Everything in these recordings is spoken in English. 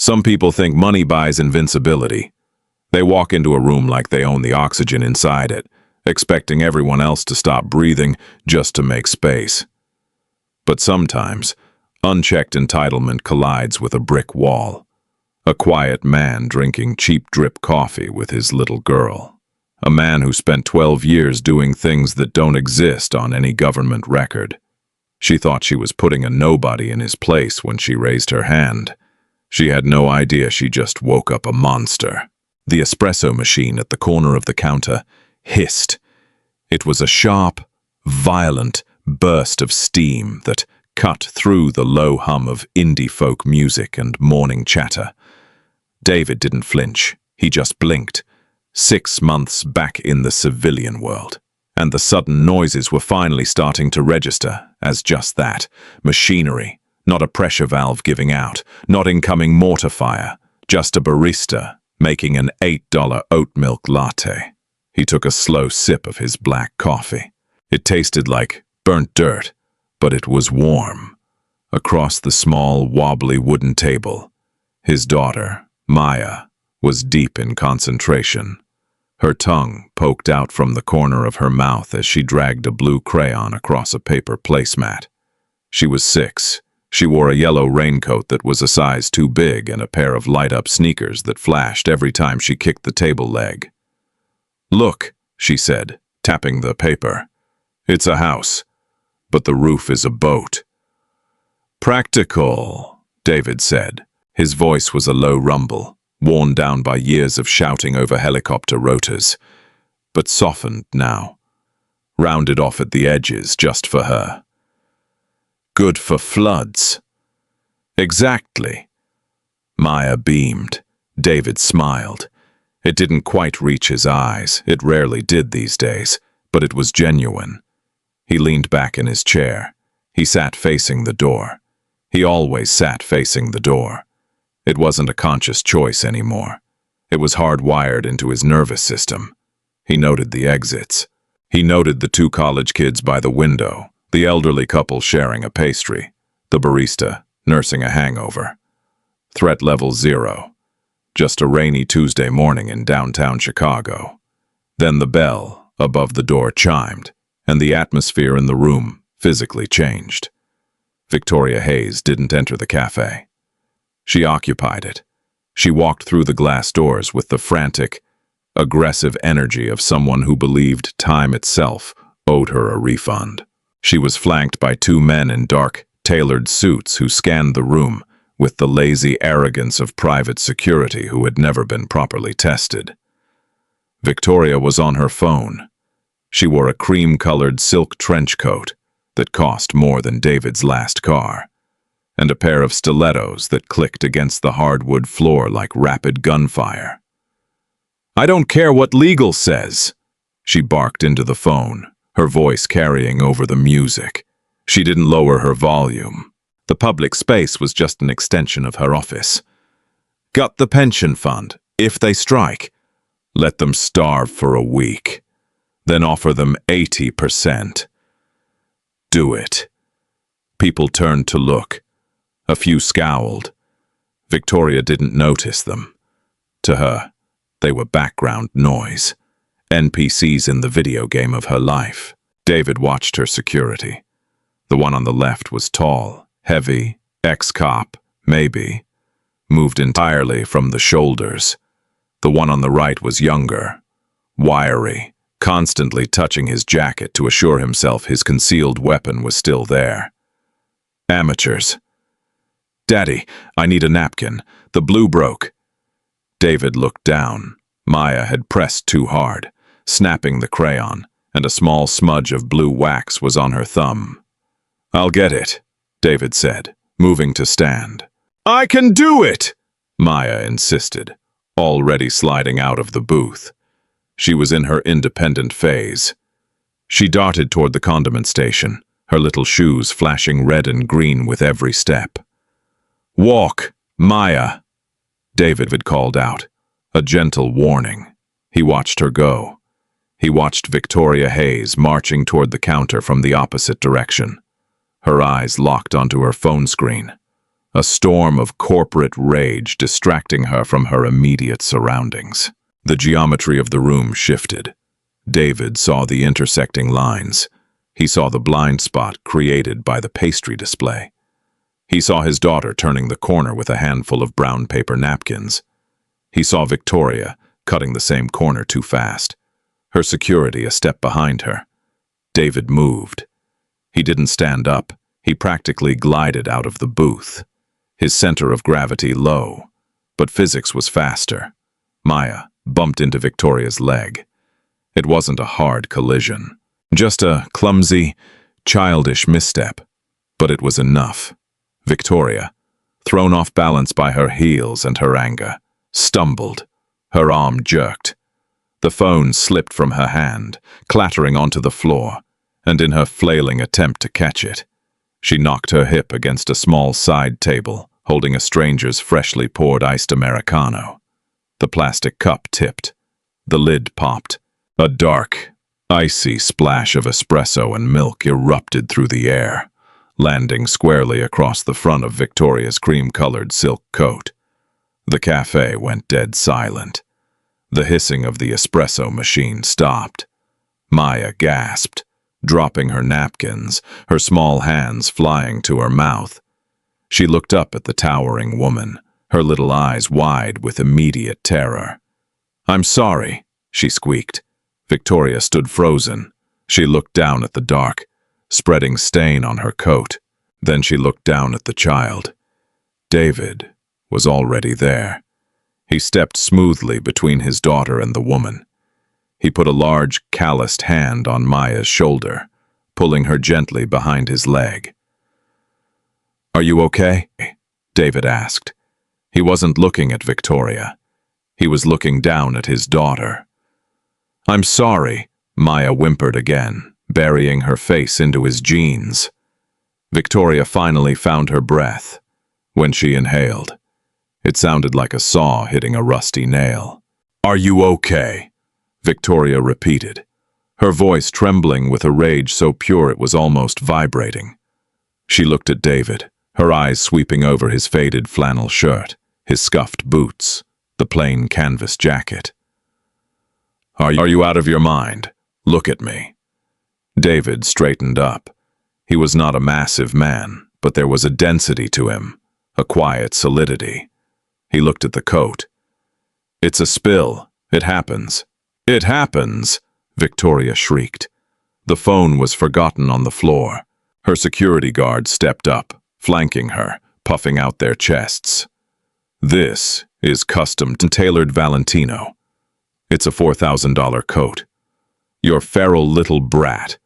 Some people think money buys invincibility. They walk into a room like they own the oxygen inside it, expecting everyone else to stop breathing just to make space. But sometimes, unchecked entitlement collides with a brick wall. A quiet man drinking cheap drip coffee with his little girl. A man who spent 12 years doing things that don't exist on any government record. She thought she was putting a nobody in his place when she raised her hand. She had no idea she just woke up a monster. The espresso machine at the corner of the counter hissed. It was a sharp, violent burst of steam that cut through the low hum of indie folk music and morning chatter. David didn't flinch. He just blinked. 6 months back in the civilian world. And the sudden noises were finally starting to register as just that. Machinery, not a pressure valve giving out, not incoming mortar fire, just a barista making an $8 oat milk latte. He took a slow sip of his black coffee. It tasted like burnt dirt, but it was warm. Across the small, wobbly wooden table, his daughter, Maya, was deep in concentration. Her tongue poked out from the corner of her mouth as she dragged a blue crayon across a paper placemat. She was 6. She wore a yellow raincoat that was a size too big and a pair of light-up sneakers that flashed every time she kicked the table leg. "Look," she said, tapping the paper. "It's a house, but the roof is a boat." "Practical," David said. His voice was a low rumble, worn down by years of shouting over helicopter rotors, but softened now, rounded off at the edges just for her. "Good for floods." "Exactly." Maya beamed. David smiled. It didn't quite reach his eyes. It rarely did these days, but it was genuine. He leaned back in his chair. He sat facing the door. He always sat facing the door. It wasn't a conscious choice anymore. It was hardwired into his nervous system. He noted the exits. He noted the 2 college kids by the window, the elderly couple sharing a pastry, the barista nursing a hangover. Threat level 0. Just a rainy Tuesday morning in downtown Chicago. Then the bell above the door chimed, and the atmosphere in the room physically changed. Victoria Hayes didn't enter the cafe. She occupied it. She walked through the glass doors with the frantic, aggressive energy of someone who believed time itself owed her a refund. She was flanked by 2 men in dark, tailored suits who scanned the room with the lazy arrogance of private security who had never been properly tested. Victoria was on her phone. She wore a cream-colored silk trench coat that cost more than David's last car, and a pair of stilettos that clicked against the hardwood floor like rapid gunfire. "I don't care what legal says," she barked into the phone, her voice carrying over the music. She didn't lower her volume. The public space was just an extension of her office. "Gut the pension fund. If they strike, let them starve for a week. Then offer them 80%. Do it." People turned to look. A few scowled. Victoria didn't notice them. To her, they were background noise. NPCs in the video game of her life. David watched her security. The one on the left was tall, heavy, ex-cop, maybe. Moved entirely from the shoulders. The one on the right was younger, wiry, constantly touching his jacket to assure himself his concealed weapon was still there. Amateurs. "Daddy, I need a napkin. The blue broke." David looked down. Maya had pressed too hard, snapping the crayon, and a small smudge of blue wax was on her thumb. "I'll get it," David said, moving to stand. "I can do it!" Maya insisted, already sliding out of the booth. She was in her independent phase. She darted toward the condiment station, her little shoes flashing red and green with every step. "Walk, Maya," David had called out, a gentle warning. He watched her go. He watched Victoria Hayes marching toward the counter from the opposite direction. Her eyes locked onto her phone screen. a storm of corporate rage distracting her from her immediate surroundings. The geometry of the room shifted. David saw the intersecting lines. He saw the blind spot created by the pastry display. He saw his daughter turning the corner with a handful of brown paper napkins. He saw Victoria cutting the same corner too fast, her security a step behind her. David moved. He didn't stand up. He practically glided out of the booth, his center of gravity low, but physics was faster. Maya bumped into Victoria's leg. It wasn't a hard collision, just a clumsy, childish misstep, but it was enough. Victoria, thrown off balance by her heels and her anger, stumbled. Her arm jerked. The phone slipped from her hand, clattering onto the floor, and in her flailing attempt to catch it, she knocked her hip against a small side table, holding a stranger's freshly poured iced Americano. The plastic cup tipped. The lid popped. A dark, icy splash of espresso and milk erupted through the air, landing squarely across the front of Victoria's cream-colored silk coat. The cafe went dead silent. The hissing of the espresso machine stopped. Maya gasped, dropping her napkins, her small hands flying to her mouth. She looked up at the towering woman, her little eyes wide with immediate terror. "I'm sorry," she squeaked. Victoria stood frozen. She looked down at the dark, spreading stain on her coat. Then she looked down at the child. David was already there. He stepped smoothly between his daughter and the woman. He put a large, calloused hand on Maya's shoulder, pulling her gently behind his leg. "Are you okay?" David asked. He wasn't looking at Victoria. He was looking down at his daughter. "I'm sorry," Maya whimpered again, burying her face into his jeans. Victoria finally found her breath. When she inhaled, it sounded like a saw hitting a rusty nail. "Are you okay?" Victoria repeated, her voice trembling with a rage so pure it was almost vibrating. She looked at David, her eyes sweeping over his faded flannel shirt, his scuffed boots, the plain canvas jacket. Are you out of your mind? Look at me." David straightened up. He was not a massive man, but there was a density to him, a quiet solidity. He looked at the coat. "It's a spill. It happens." "It happens!" Victoria shrieked. The phone was forgotten on the floor. Her security guards stepped up, flanking her, puffing out their chests. "This is custom-tailored Valentino. It's a $4,000 coat. Your feral little brat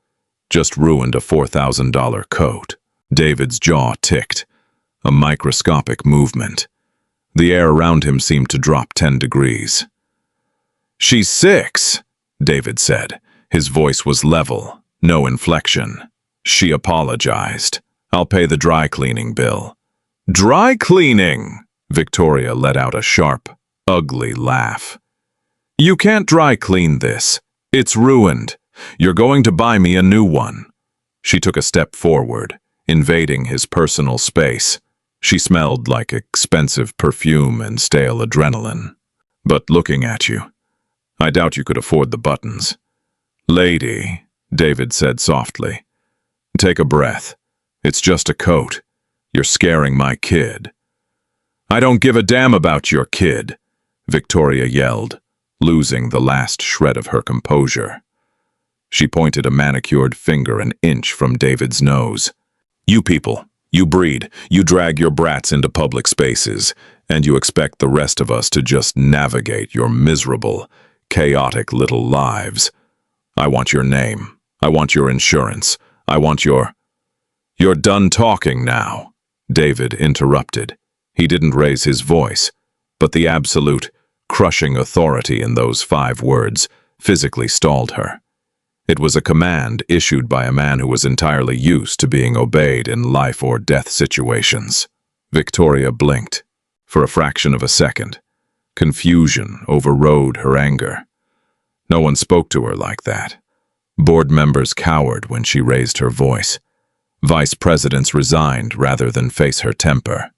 just ruined a $4,000 coat." David's jaw ticked, a microscopic movement. The air around him seemed to drop 10 degrees. "She's 6, David said. His voice was level, no inflection. "She apologized. I'll pay the dry cleaning bill." "Dry cleaning!" Victoria let out a sharp, ugly laugh. "You can't dry clean this. It's ruined. You're going to buy me a new one." She took a step forward, invading his personal space. She smelled like expensive perfume and stale adrenaline. "But looking at you, I doubt you could afford the buttons." "Lady," David said softly, "take a breath. It's just a coat. You're scaring my kid." "I don't give a damn about your kid," Victoria yelled, losing the last shred of her composure. She pointed a manicured finger an inch from David's nose. "You people, you breed, you drag your brats into public spaces, and you expect the rest of us to just navigate your miserable, chaotic little lives. I want your name. I want your insurance. I want your—" "You're done talking now," David interrupted. He didn't raise his voice, but the absolute, crushing authority in those 5 words physically stalled her. It was a command issued by a man who was entirely used to being obeyed in life-or-death situations. Victoria blinked. For a fraction of a second, confusion overrode her anger. No one spoke to her like that. Board members cowered when she raised her voice. Vice presidents resigned rather than face her temper.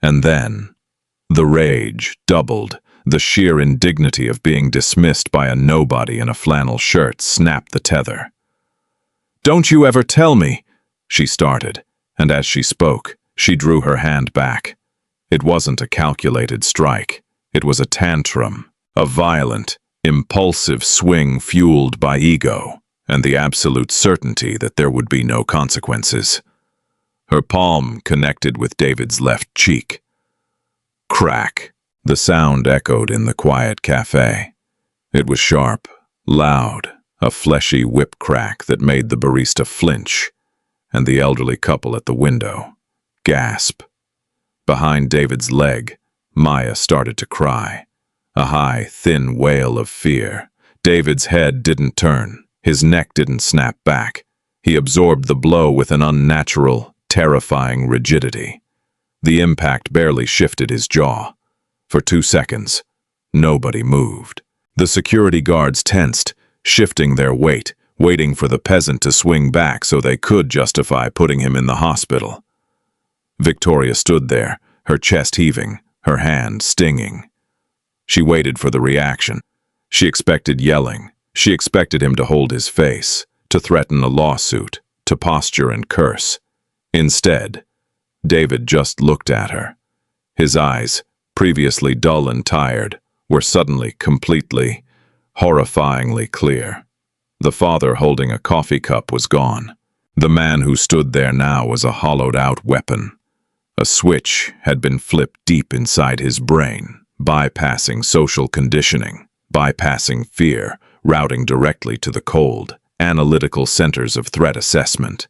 And then, the rage doubled. The sheer indignity of being dismissed by a nobody in a flannel shirt snapped the tether. "Don't you ever tell me," she started, and as she spoke, she drew her hand back. It wasn't a calculated strike. It was a tantrum, a violent, impulsive swing fueled by ego and the absolute certainty that there would be no consequences. Her palm connected with David's left cheek. Crack. The sound echoed in the quiet cafe. It was sharp, loud, a fleshy whip crack that made the barista flinch, and the elderly couple at the window gasp. Behind David's leg, Maya started to cry, a high, thin wail of fear. David's head didn't turn, his neck didn't snap back. He absorbed the blow with an unnatural, terrifying rigidity. The impact barely shifted his jaw. For 2 seconds, nobody moved. The security guards tensed, shifting their weight, waiting for the peasant to swing back so they could justify putting him in the hospital. Victoria stood there, her chest heaving, her hand stinging. She waited for the reaction. She expected yelling. She expected him to hold his face, to threaten a lawsuit, to posture and curse. Instead, David just looked at her. His eyes, previously dull and tired, were suddenly completely, horrifyingly clear. The father holding a coffee cup was gone. The man who stood there now was a hollowed-out weapon. A switch had been flipped deep inside his brain, bypassing social conditioning, bypassing fear, routing directly to the cold, analytical centers of threat assessment.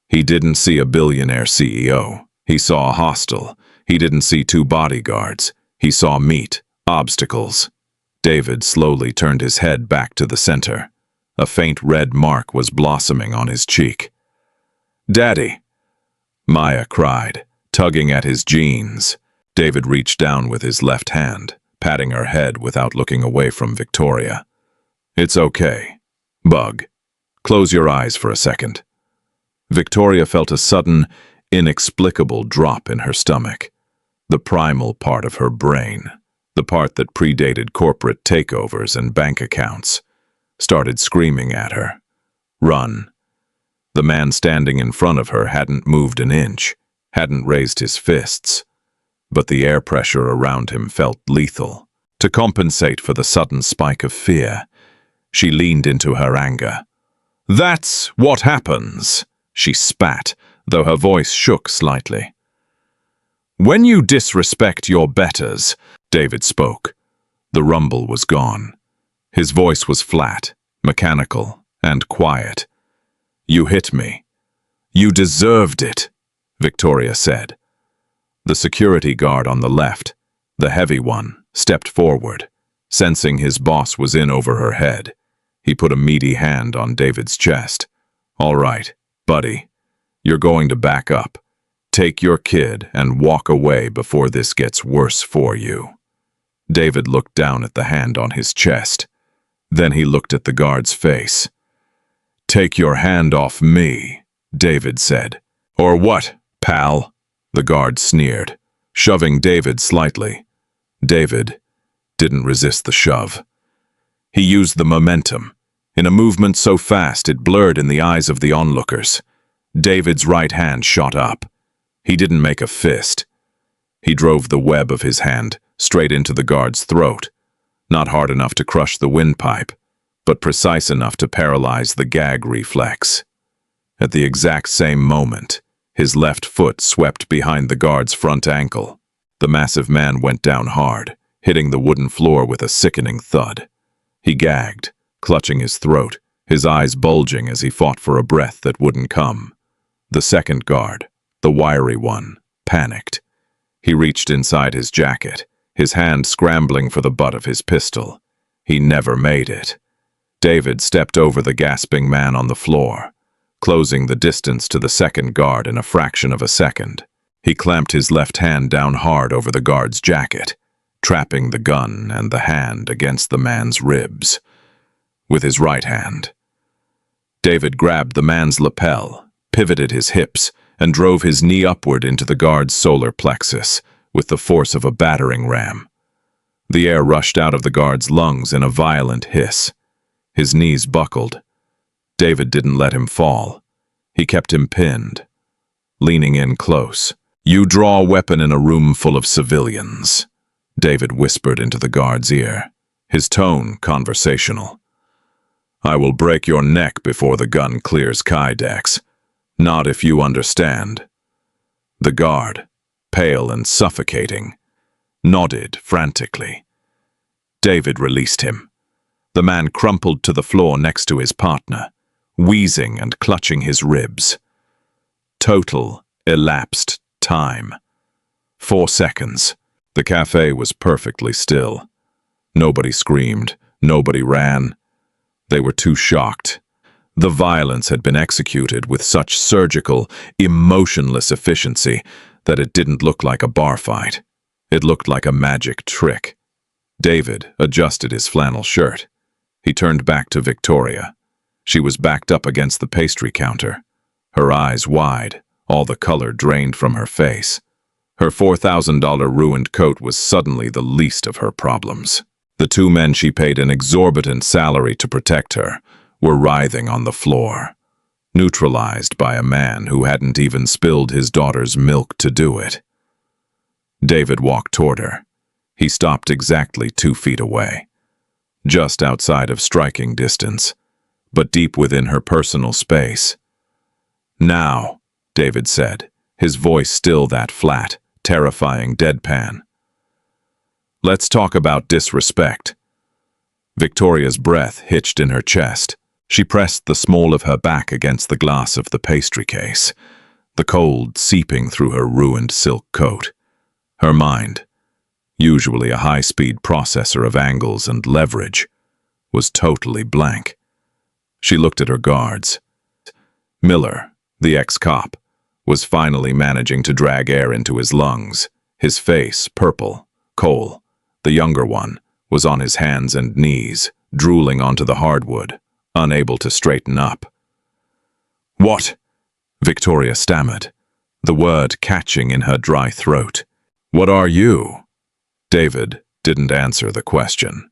He didn't see a billionaire CEO. He saw a hostel. He didn't see 2 bodyguards. He saw meat, obstacles. David slowly turned his head back to the center. A faint red mark was blossoming on his cheek. "Daddy!" Maya cried, tugging at his jeans. David reached down with his left hand, patting her head without looking away from Victoria. "It's okay. Bug. Close your eyes for a second." Victoria felt a sudden, inexplicable drop in her stomach. The primal part of her brain, the part that predated corporate takeovers and bank accounts, started screaming at her. Run. The man standing in front of her hadn't moved an inch, hadn't raised his fists, but the air pressure around him felt lethal. To compensate for the sudden spike of fear, she leaned into her anger. "That's what happens," she spat, though her voice shook slightly. "When you disrespect your betters," David spoke. The rumble was gone. His voice was flat, mechanical, and quiet. "You hit me. You deserved it," Victoria said. The security guard on the left, the heavy one, stepped forward, sensing his boss was in over her head. He put a meaty hand on David's chest. "All right, buddy. You're going to back up. Take your kid and walk away before this gets worse for you." David looked down at the hand on his chest. Then he looked at the guard's face. "Take your hand off me," David said. "Or what, pal?" The guard sneered, shoving David slightly. David didn't resist the shove. He used the momentum, in a movement so fast it blurred in the eyes of the onlookers. David's right hand shot up. He didn't make a fist. He drove the web of his hand straight into the guard's throat, not hard enough to crush the windpipe, but precise enough to paralyze the gag reflex. At the exact same moment, his left foot swept behind the guard's front ankle. The massive man went down hard, hitting the wooden floor with a sickening thud. He gagged, clutching his throat, his eyes bulging as he fought for a breath that wouldn't come. The second guard, the wiry one, panicked. He reached inside his jacket, his hand scrambling for the butt of his pistol. He never made it. David stepped over the gasping man on the floor, closing the distance to the second guard in a fraction of a second. He clamped his left hand down hard over the guard's jacket, trapping the gun and the hand against the man's ribs. With his right hand, David grabbed the man's lapel, pivoted his hips, and drove his knee upward into the guard's solar plexus, with the force of a battering ram. The air rushed out of the guard's lungs in a violent hiss. His knees buckled. David didn't let him fall. He kept him pinned, leaning in close. "You draw a weapon in a room full of civilians," David whispered into the guard's ear, his tone conversational. "I will break your neck before the gun clears Kydex. Not if you understand." The guard, pale and suffocating, nodded frantically. David released him. The man crumpled to the floor next to his partner, wheezing and clutching his ribs. Total elapsed time. 4 seconds. The cafe was perfectly still. Nobody screamed, nobody ran. They were too shocked. The violence had been executed with such surgical, emotionless efficiency that it didn't look like a bar fight. It looked like a magic trick. David adjusted his flannel shirt. He turned back to Victoria. She was backed up against the pastry counter, her eyes wide, all the color drained from her face. Her $4,000 ruined coat was suddenly the least of her problems. The 2 men she paid an exorbitant salary to protect her were writhing on the floor, neutralized by a man who hadn't even spilled his daughter's milk to do it. David walked toward her. He stopped exactly 2 feet away, just outside of striking distance, but deep within her personal space. "Now," David said, his voice still that flat, terrifying deadpan. "Let's talk about disrespect." Victoria's breath hitched in her chest. She pressed the small of her back against the glass of the pastry case, the cold seeping through her ruined silk coat. Her mind, usually a high-speed processor of angles and leverage, was totally blank. She looked at her guards. Miller, the ex-cop, was finally managing to drag air into his lungs, his face purple. Cole, the younger one, was on his hands and knees, drooling onto the hardwood, unable to straighten up. "What?" Victoria stammered, the word catching in her dry throat. "What are you?" David didn't answer the question.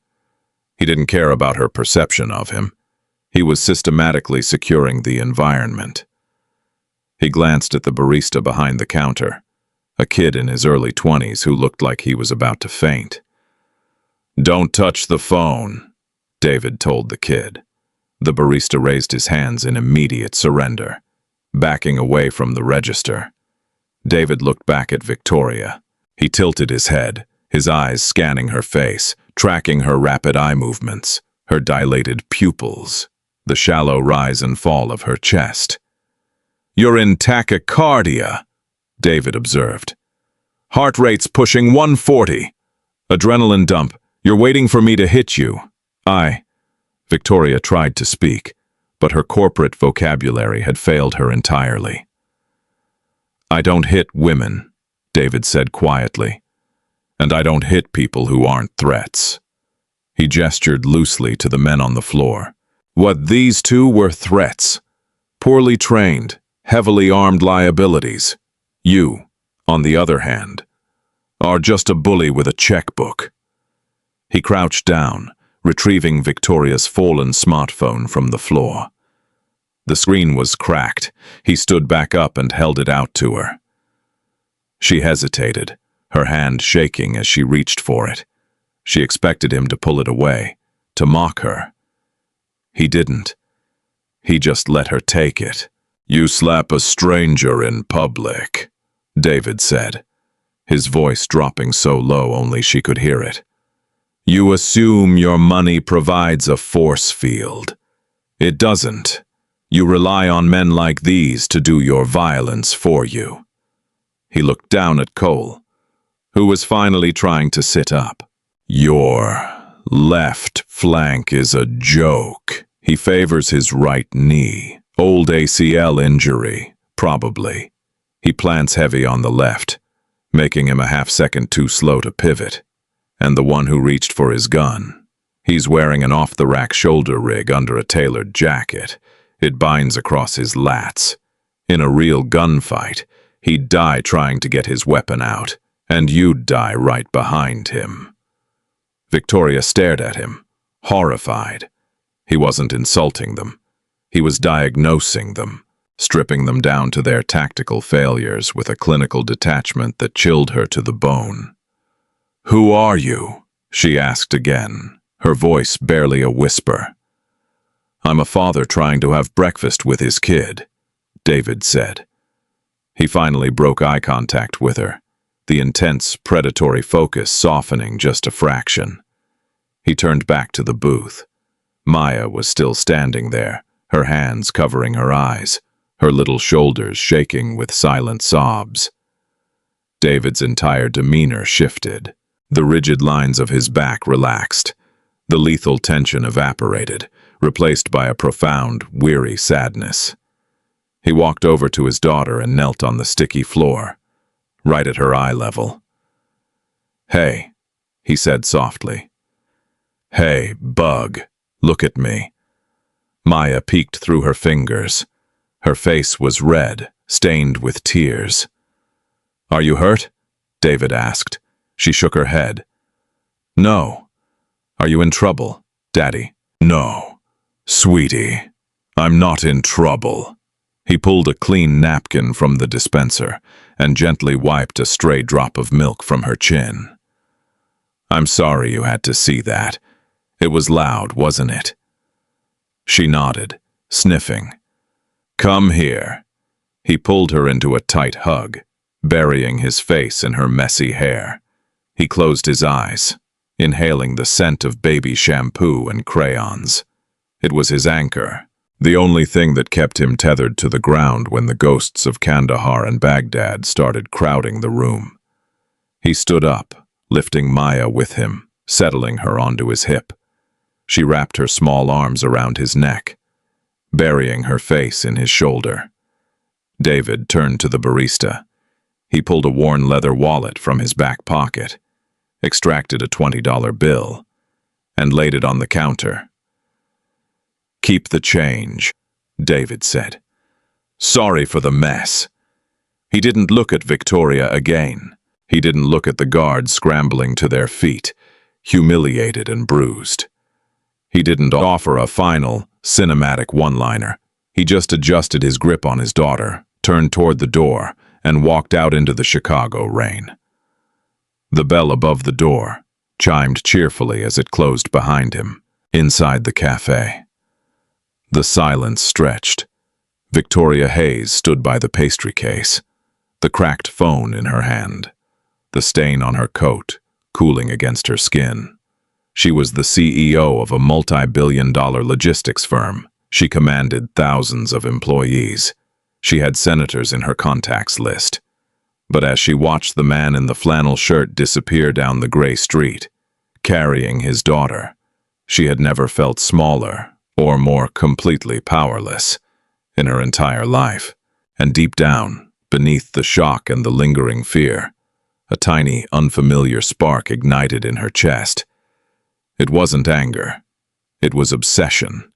He didn't care about her perception of him. He was systematically securing the environment. He glanced at the barista behind the counter, a kid in his early 20s who looked like he was about to faint. "Don't touch the phone," David told the kid. The barista raised his hands in immediate surrender, backing away from the register. David looked back at Victoria. He tilted his head, his eyes scanning her face, tracking her rapid eye movements, her dilated pupils, the shallow rise and fall of her chest. "You're in tachycardia," David observed. "Heart rate's pushing 140. Adrenaline dump. You're waiting for me to hit you." Victoria tried to speak, but her corporate vocabulary had failed her entirely. "I don't hit women," David said quietly. "And I don't hit people who aren't threats." He gestured loosely to the men on the floor. What these 2 were threats. Poorly trained, heavily armed liabilities. You, on the other hand, are just a bully with a checkbook. He crouched down, retrieving Victoria's fallen smartphone from the floor. The screen was cracked. He stood back up and held it out to her. She hesitated, her hand shaking as she reached for it. She expected him to pull it away, to mock her. He didn't. He just let her take it. "You slap a stranger in public," David said, his voice dropping so low only she could hear it. "You assume your money provides a force field. It doesn't. You rely on men like these to do your violence for you." He looked down at Cole, who was finally trying to sit up. "Your left flank is a joke." He favors his right knee. Old ACL injury, probably. He plants heavy on the left, making him a half-second too slow to pivot. And the one who reached for his gun. He's wearing an off-the-rack shoulder rig under a tailored jacket. It binds across his lats. In a real gunfight, he'd die trying to get his weapon out, And you'd die right behind him." Victoria stared at him, horrified. He wasn't insulting them. He was diagnosing them, stripping them down to their tactical failures with a clinical detachment that chilled her to the bone. "Who are you?" she asked again, her voice barely a whisper. "I'm a father trying to have breakfast with his kid," David said. He finally broke eye contact with her, the intense, predatory focus softening just a fraction. He turned back to the booth. Maya was still standing there, her hands covering her eyes, her little shoulders shaking with silent sobs. David's entire demeanor shifted. The rigid lines of his back relaxed. The lethal tension evaporated, replaced by a profound, weary sadness. He walked over to his daughter and knelt on the sticky floor, right at her eye level. "Hey," he said softly. "Hey, bug, look at me." Maya peeked through her fingers. Her face was red, stained with tears. "Are you hurt?" David asked. She shook her head. "No." "Are you in trouble, Daddy?" "No, sweetie, I'm not in trouble." He pulled a clean napkin from the dispenser and gently wiped a stray drop of milk from her chin. "I'm sorry you had to see that. It was loud, wasn't it?" She nodded, sniffing. "Come here." He pulled her into a tight hug, burying his face in her messy hair. He closed his eyes, inhaling the scent of baby shampoo and crayons. It was his anchor, the only thing that kept him tethered to the ground when the ghosts of Kandahar and Baghdad started crowding the room. He stood up, lifting Maya with him, settling her onto his hip. She wrapped her small arms around his neck, burying her face in his shoulder. David turned to the barista. He pulled a worn leather wallet from his back pocket, extracted a $20 bill, and laid it on the counter. "Keep the change," David said. "Sorry for the mess." He didn't look at Victoria again. He didn't look at the guards scrambling to their feet, humiliated and bruised. He didn't offer a final, cinematic one-liner. He just adjusted his grip on his daughter, turned toward the door, and walked out into the Chicago rain. The bell above the door chimed cheerfully as it closed behind him, inside the cafe. The silence stretched. Victoria Hayes stood by the pastry case, the cracked phone in her hand, the stain on her coat cooling against her skin. She was the CEO of a multi-billion-dollar logistics firm. She commanded thousands of employees. She had senators in her contacts list. But as she watched the man in the flannel shirt disappear down the gray street, carrying his daughter, she had never felt smaller or more completely powerless in her entire life. And deep down, beneath the shock and the lingering fear, a tiny, unfamiliar spark ignited in her chest. It wasn't anger. It was obsession.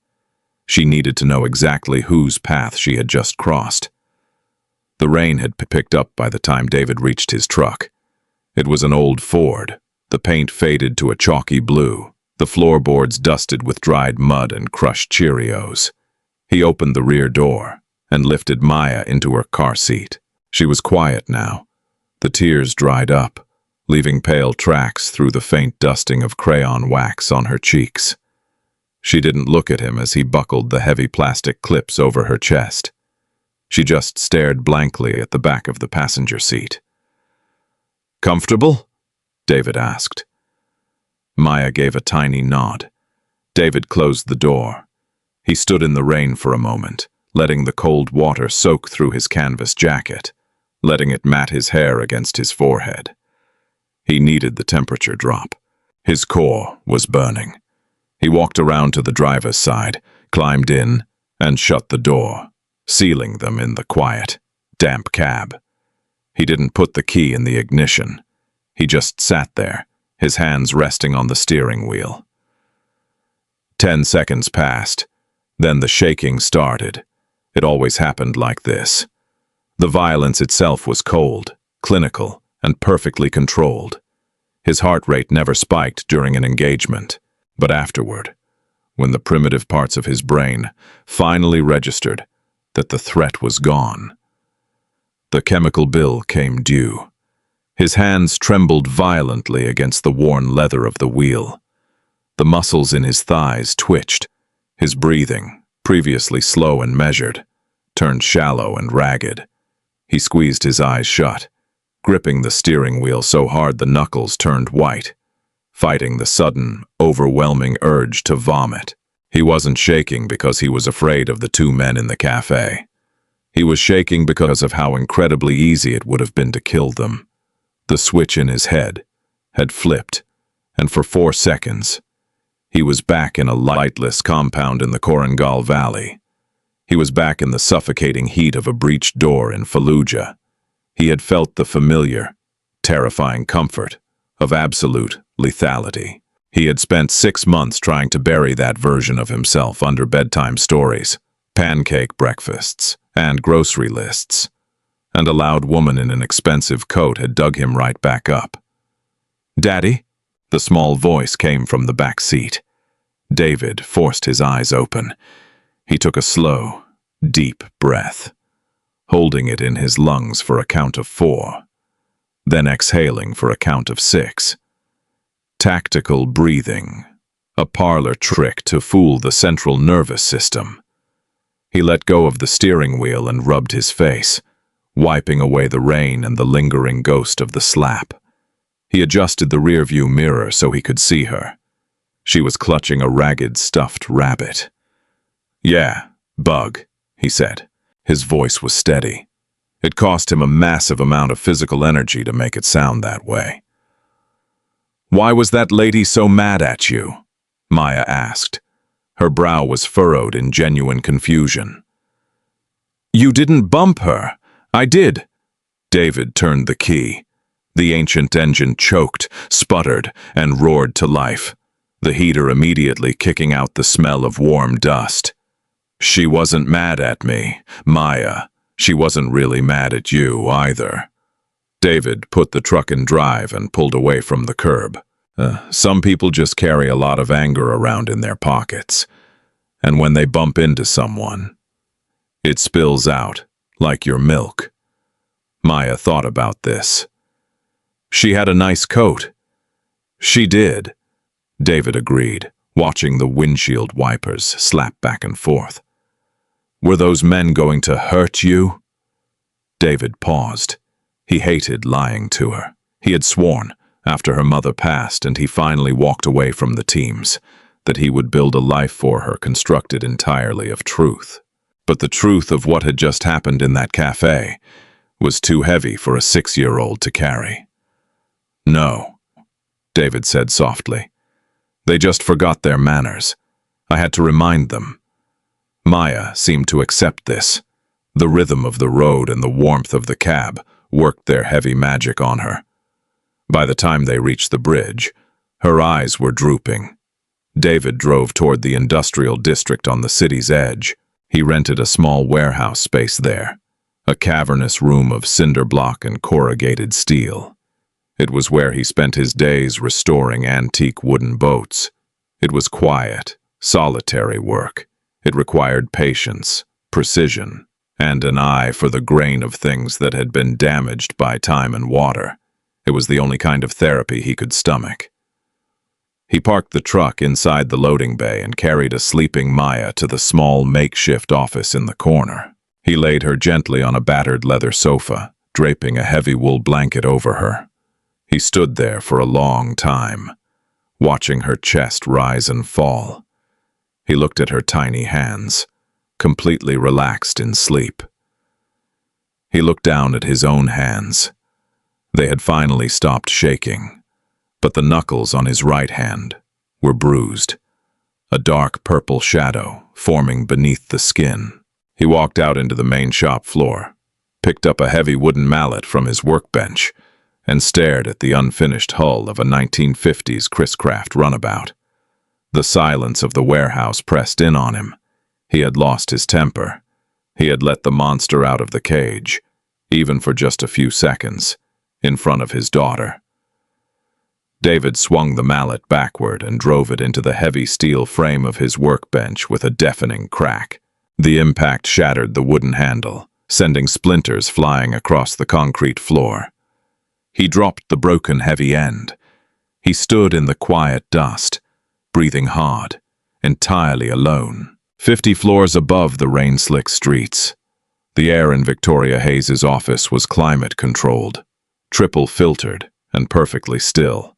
She needed to know exactly whose path she had just crossed. The rain had picked up by the time David reached his truck. It was an old Ford. The paint faded to a chalky blue, the floorboards dusted with dried mud and crushed Cheerios. He opened the rear door and lifted Maya into her car seat. She was quiet now. The tears dried up, leaving pale tracks through the faint dusting of crayon wax on her cheeks. She didn't look at him as he buckled the heavy plastic clips over her chest. She just stared blankly at the back of the passenger seat. "Comfortable?" David asked. Maya gave a tiny nod. David closed the door. He stood in the rain for a moment, letting the cold water soak through his canvas jacket, letting it mat his hair against his forehead. He needed the temperature drop. His core was burning. He walked around to the driver's side, climbed in, and shut the door, sealing them in the quiet, damp cab. He didn't put the key in the ignition. He just sat there, his hands resting on the steering wheel. 10 seconds passed. Then the shaking started. It always happened like this. The violence itself was cold, clinical, and perfectly controlled. His heart rate never spiked during an engagement, but afterward, when the primitive parts of his brain finally registered that the threat was gone. The chemical bill came due. His hands trembled violently against the worn leather of the wheel. The muscles in his thighs twitched. His breathing, previously slow and measured, turned shallow and ragged. He squeezed his eyes shut, gripping the steering wheel so hard the knuckles turned white, fighting the sudden, overwhelming urge to vomit. He wasn't shaking because he was afraid of the two men in the cafe. He was shaking because of how incredibly easy it would have been to kill them. The switch in his head had flipped, and for 4 seconds, he was back in a lightless compound in the Korangal Valley. He was back in the suffocating heat of a breached door in Fallujah. He had felt the familiar, terrifying comfort of absolute lethality. He had spent 6 months trying to bury that version of himself under bedtime stories, pancake breakfasts, and grocery lists. And a loud woman in an expensive coat had dug him right back up. "Daddy?" The small voice came from the back seat. David forced his eyes open. He took a slow, deep breath, holding it in his lungs for a count of 4, then exhaling for a count of 6. Tactical breathing, a parlor trick to fool the central nervous system. He let go of the steering wheel and rubbed his face, wiping away the rain and the lingering ghost of the slap. He adjusted the rearview mirror so he could see her. She was clutching a ragged stuffed rabbit. "Yeah, Bug," he said. His voice was steady. It cost him a massive amount of physical energy to make it sound that way. "Why was that lady so mad at you?" Maya asked. Her brow was furrowed in genuine confusion. "You didn't bump her." "I did." David turned the key. The ancient engine choked, sputtered, and roared to life, the heater immediately kicking out the smell of warm dust. "She wasn't mad at me, Maya. She wasn't really mad at you, either." David put the truck in drive and pulled away from the curb. Some people just carry a lot of anger around in their pockets. And when they bump into someone, it spills out, like your milk. Maya thought about this. "She had a nice coat." "She did," David agreed, watching the windshield wipers slap back and forth. "Were those men going to hurt you?" David paused. He hated lying to her. He had sworn, after her mother passed and he finally walked away from the teams, that he would build a life for her constructed entirely of truth. But the truth of what had just happened in that cafe was too heavy for a 6-year-old to carry. "No," David said softly. "They just forgot their manners. I had to remind them." Maya seemed to accept this. The rhythm of the road and the warmth of the cab worked their heavy magic on her. By the time they reached the bridge, her eyes were drooping. David drove toward the industrial district on the city's edge. He rented a small warehouse space there, a cavernous room of cinder block and corrugated steel. It was where he spent his days restoring antique wooden boats. It was quiet, solitary work. It required patience, precision, and an eye for the grain of things that had been damaged by time and water. It was the only kind of therapy he could stomach. He parked the truck inside the loading bay and carried a sleeping Maya to the small makeshift office in the corner. He laid her gently on a battered leather sofa, draping a heavy wool blanket over her. He stood there for a long time, watching her chest rise and fall. He looked at her tiny hands, completely relaxed in sleep. He looked down at his own hands. They had finally stopped shaking, but the knuckles on his right hand were bruised, a dark purple shadow forming beneath the skin. He walked out into the main shop floor, picked up a heavy wooden mallet from his workbench, and stared at the unfinished hull of a 1950s Chris Craft runabout. The silence of the warehouse pressed in on him. He had lost his temper. He had let the monster out of the cage, even for just a few seconds. in front of his daughter. David swung the mallet backward and drove it into the heavy steel frame of his workbench with a deafening crack. The impact shattered the wooden handle, sending splinters flying across the concrete floor. He dropped the broken heavy end. He stood in the quiet dust, breathing hard, entirely alone, 50 floors above the rain-slick streets. The air in Victoria Hayes's office was climate-controlled, triple-filtered, and perfectly still.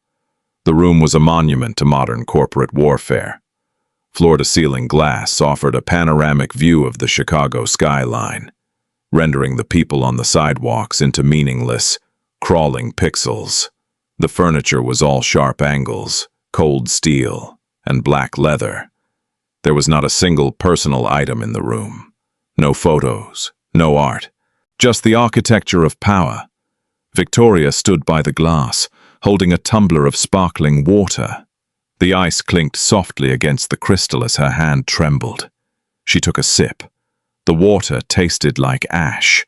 The room was a monument to modern corporate warfare. Floor-to-ceiling glass offered a panoramic view of the Chicago skyline, rendering the people on the sidewalks into meaningless, crawling pixels. The furniture was all sharp angles, cold steel, and black leather. There was not a single personal item in the room. No photos, no art, just the architecture of power. Victoria stood by the glass, holding a tumbler of sparkling water. The ice clinked softly against the crystal as her hand trembled. She took a sip. The water tasted like ash.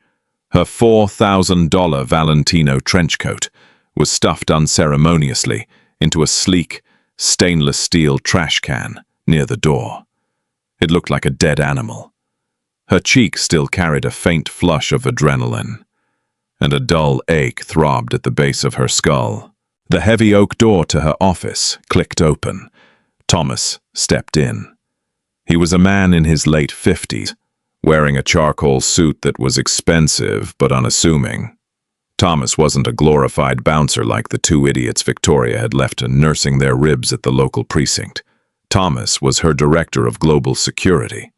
Her $4,000 Valentino trench coat was stuffed unceremoniously into a sleek, stainless steel trash can near the door. It looked like a dead animal. Her cheek still carried a faint flush of adrenaline, and a dull ache throbbed at the base of her skull. The heavy oak door to her office clicked open. Thomas stepped in. He was a man in his late 50s, wearing a charcoal suit that was expensive but unassuming. Thomas wasn't a glorified bouncer like the two idiots Victoria had left nursing their ribs at the local precinct. Thomas was her director of global security.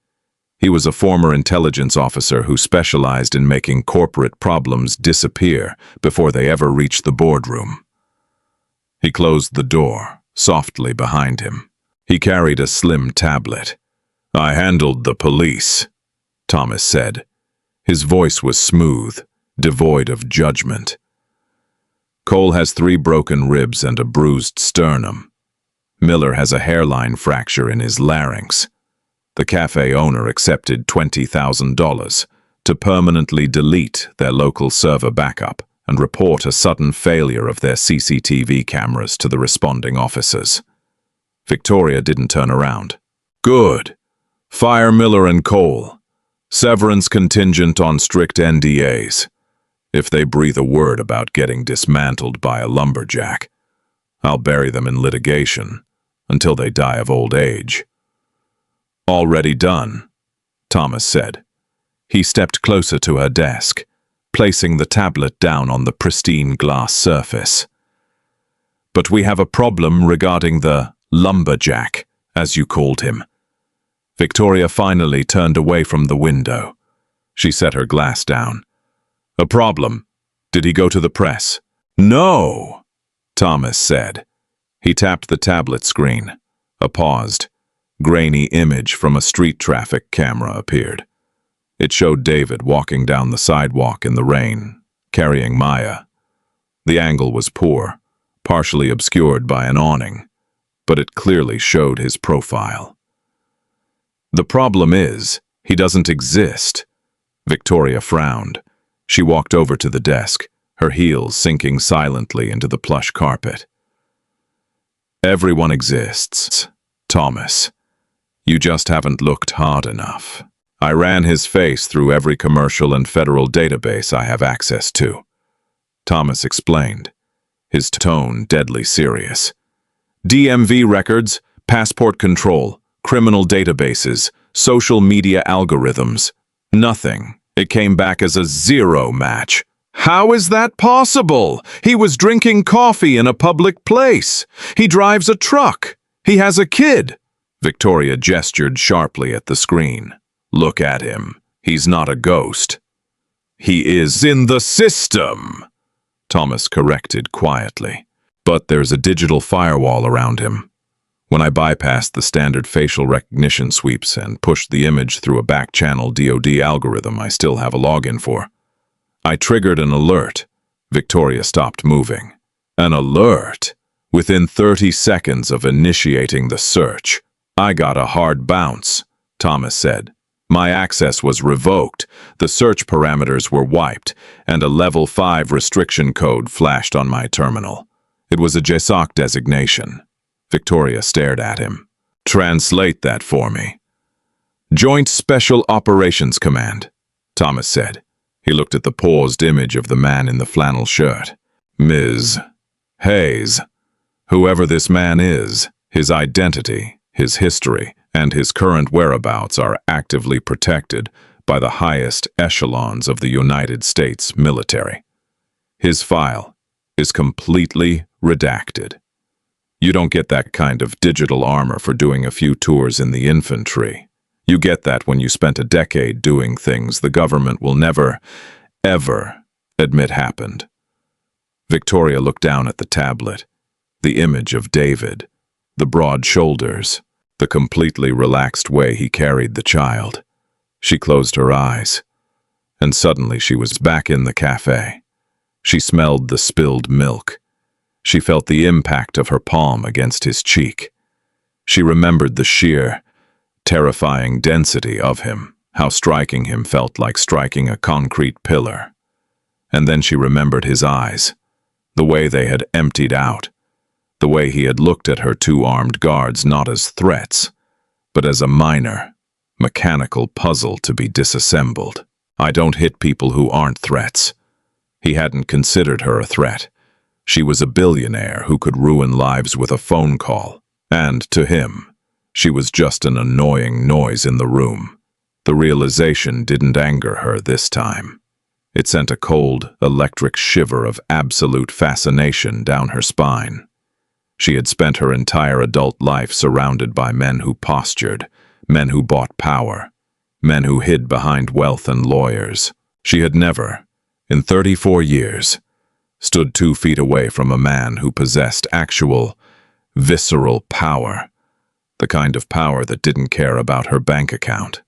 He was a former intelligence officer who specialized in making corporate problems disappear before they ever reached the boardroom. He closed the door softly behind him. He carried a slim tablet. "I handled the police," Thomas said. His voice was smooth, devoid of judgment. "Cole has 3 broken ribs and a bruised sternum. Miller has a hairline fracture in his larynx. The cafe owner accepted $20,000 to permanently delete their local server backup and report a sudden failure of their CCTV cameras to the responding officers." Victoria didn't turn around. "Good. Fire Miller and Cole. Severance contingent on strict NDAs. If they breathe a word about getting dismantled by a lumberjack, I'll bury them in litigation until they die of old age." "Already done," Thomas said. He stepped closer to her desk, placing the tablet down on the pristine glass surface. "But we have a problem regarding the lumberjack, as you called him." Victoria finally turned away from the window. She set her glass down. "A problem? Did he go to the press?" "No," Thomas said. He tapped the tablet screen. A paused, grainy image from a street traffic camera appeared. It showed David walking down the sidewalk in the rain, carrying Maya. The angle was poor, partially obscured by an awning, but it clearly showed his profile. "The problem is, he doesn't exist." Victoria frowned. She walked over to the desk, her heels sinking silently into the plush carpet. "Everyone exists, Thomas. You just haven't looked hard enough. I ran his face through every commercial and federal database I have access to," Thomas explained, his tone deadly serious. "DMV records, passport control, criminal databases, social media algorithms. Nothing. It came back as a 0 match." "How is that possible? He was drinking coffee in a public place. He drives a truck. He has a kid." Victoria gestured sharply at the screen. "Look at him. He's not a ghost." "He is in the system," Thomas corrected quietly. "But there's a digital firewall around him. When I bypassed the standard facial recognition sweeps and pushed the image through a back-channel DoD algorithm I still have a login for, I triggered an alert." Victoria stopped moving. "An alert? Within 30 seconds of initiating the search." "I got a hard bounce," Thomas said. My access was revoked, the search parameters were wiped, and a level 5 restriction code flashed on my terminal. It was a JSOC designation. Victoria stared at him. "Translate that for me." "Joint Special Operations Command," Thomas said. He looked at the paused image of the man in the flannel shirt. "Ms. Hayes, whoever this man is, his identity, his history, and his current whereabouts are actively protected by the highest echelons of the United States military. His file is completely redacted. You don't get that kind of digital armor for doing a few tours in the infantry. You get that when you spent a decade doing things the government will never, ever admit happened." Victoria looked down at the tablet, the image of David, the broad shoulders, the completely relaxed way he carried the child. She closed her eyes, and suddenly she was back in the cafe. She smelled the spilled milk. She felt the impact of her palm against his cheek. She remembered the sheer, terrifying density of him, how striking him felt like striking a concrete pillar. And then she remembered his eyes, the way they had emptied out, the way he had looked at her two armed guards not as threats, but as a minor, mechanical puzzle to be disassembled. "I don't hit people who aren't threats." He hadn't considered her a threat. She was a billionaire who could ruin lives with a phone call, and to him, she was just an annoying noise in the room. The realization didn't anger her this time. It sent a cold, electric shiver of absolute fascination down her spine. She had spent her entire adult life surrounded by men who postured, men who bought power, men who hid behind wealth and lawyers. She had never, in 34 years, stood 2 feet away from a man who possessed actual, visceral power, the kind of power that didn't care about her bank account.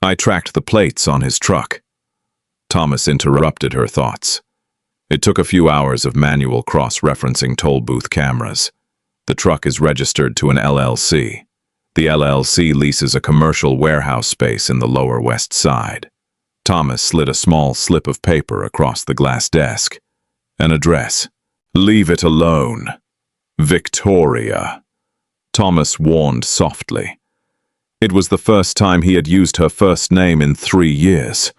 "I tracked the plates on his truck." Thomas interrupted her thoughts. It took a few hours of manual cross-referencing toll booth cameras. The truck is registered to an LLC. The LLC leases a commercial warehouse space in the Lower West Side. Thomas slid a small slip of paper across the glass desk. An address. "Leave it alone. Victoria." Thomas warned softly. It was the first time he had used her first name in 3 years.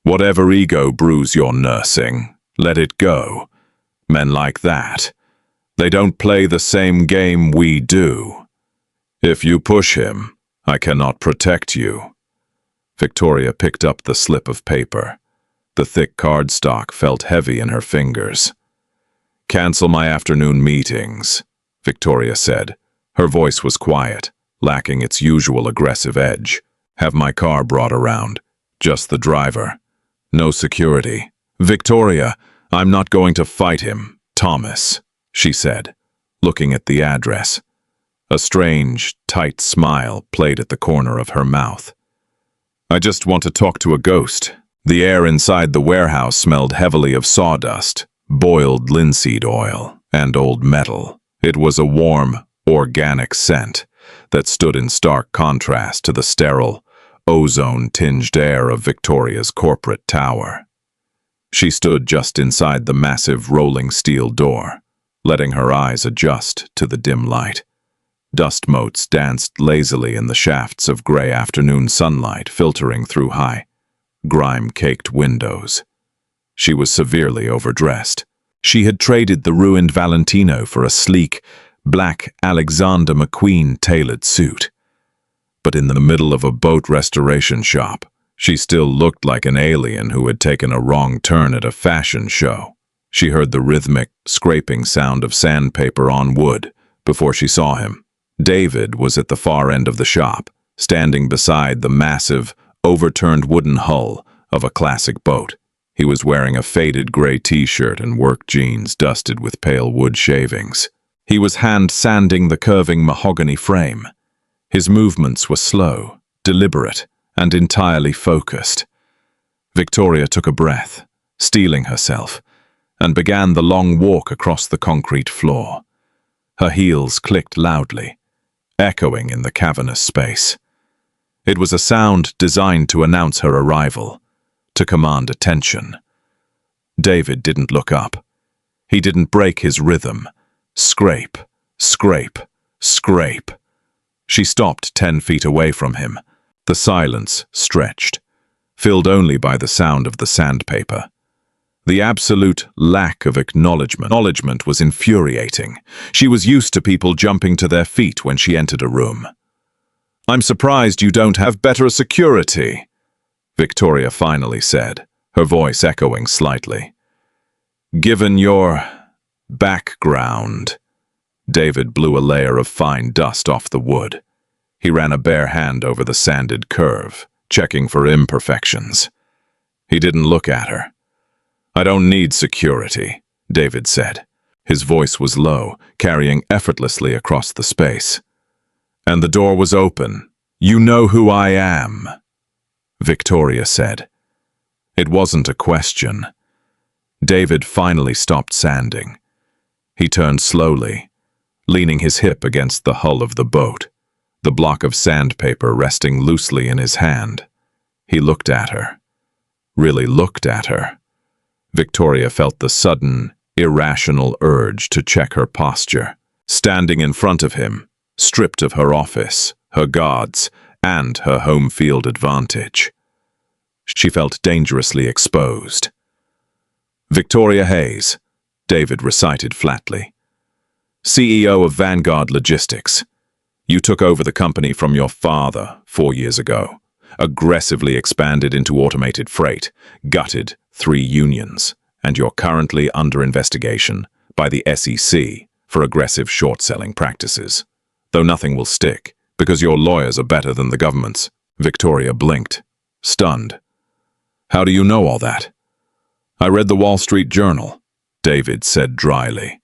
"Whatever ego brews you're nursing, let it go. Men like that, they don't play the same game we do. If you push him, I cannot protect you." Victoria picked up the slip of paper. The thick cardstock felt heavy in her fingers. "Cancel my afternoon meetings," Victoria said. Her voice was quiet, lacking its usual aggressive edge. "Have my car brought around. Just the driver. No security." "Victoria, I'm not going to fight him, Thomas," she said, looking at the address. A strange, tight smile played at the corner of her mouth. "I just want to talk to a ghost." The air inside the warehouse smelled heavily of sawdust, boiled linseed oil, and old metal. It was a warm, organic scent that stood in stark contrast to the sterile, ozone-tinged air of Victoria's corporate tower. She stood just inside the massive rolling steel door, letting her eyes adjust to the dim light. Dust motes danced lazily in the shafts of gray afternoon sunlight filtering through high, grime-caked windows. She was severely overdressed. She had traded the ruined Valentino for a sleek, black Alexander McQueen tailored suit. But in the middle of a boat restoration shop, she still looked like an alien who had taken a wrong turn at a fashion show. She heard the rhythmic, scraping sound of sandpaper on wood before she saw him. David was at the far end of the shop, standing beside the massive, overturned wooden hull of a classic boat. He was wearing a faded gray t-shirt and work jeans dusted with pale wood shavings. He was hand-sanding the curving mahogany frame. His movements were slow, deliberate, and entirely focused. Victoria took a breath, steeling herself, and began the long walk across the concrete floor. Her heels clicked loudly, echoing in the cavernous space. It was a sound designed to announce her arrival, to command attention. David didn't look up. He didn't break his rhythm. Scrape, scrape, scrape. She stopped 10 feet away from him. The silence stretched, filled only by the sound of the sandpaper. The absolute lack of acknowledgement was infuriating. She was used to people jumping to their feet when she entered a room. "I'm surprised you don't have better security," Victoria finally said, her voice echoing slightly. "Given your background." David blew a layer of fine dust off the wood. He ran a bare hand over the sanded curve, checking for imperfections. He didn't look at her. "I don't need security," David said. His voice was low, carrying effortlessly across the space. "And the door was open. You know who I am," Victoria said. It wasn't a question. David finally stopped sanding. He turned slowly, leaning his hip against the hull of the boat, the block of sandpaper resting loosely in his hand. He looked at her. Really looked at her. Victoria felt the sudden, irrational urge to check her posture. Standing in front of him, stripped of her office, her guards, and her home field advantage. She felt dangerously exposed. "Victoria Hayes," David recited flatly. "CEO of Vanguard Logistics. You took over the company from your father 4 years ago, aggressively expanded into automated freight, gutted 3 unions, and you're currently under investigation by the SEC for aggressive short-selling practices. Though nothing will stick, because your lawyers are better than the government's." Victoria blinked, stunned. "How do you know all that?" "I read the Wall Street Journal," David said dryly.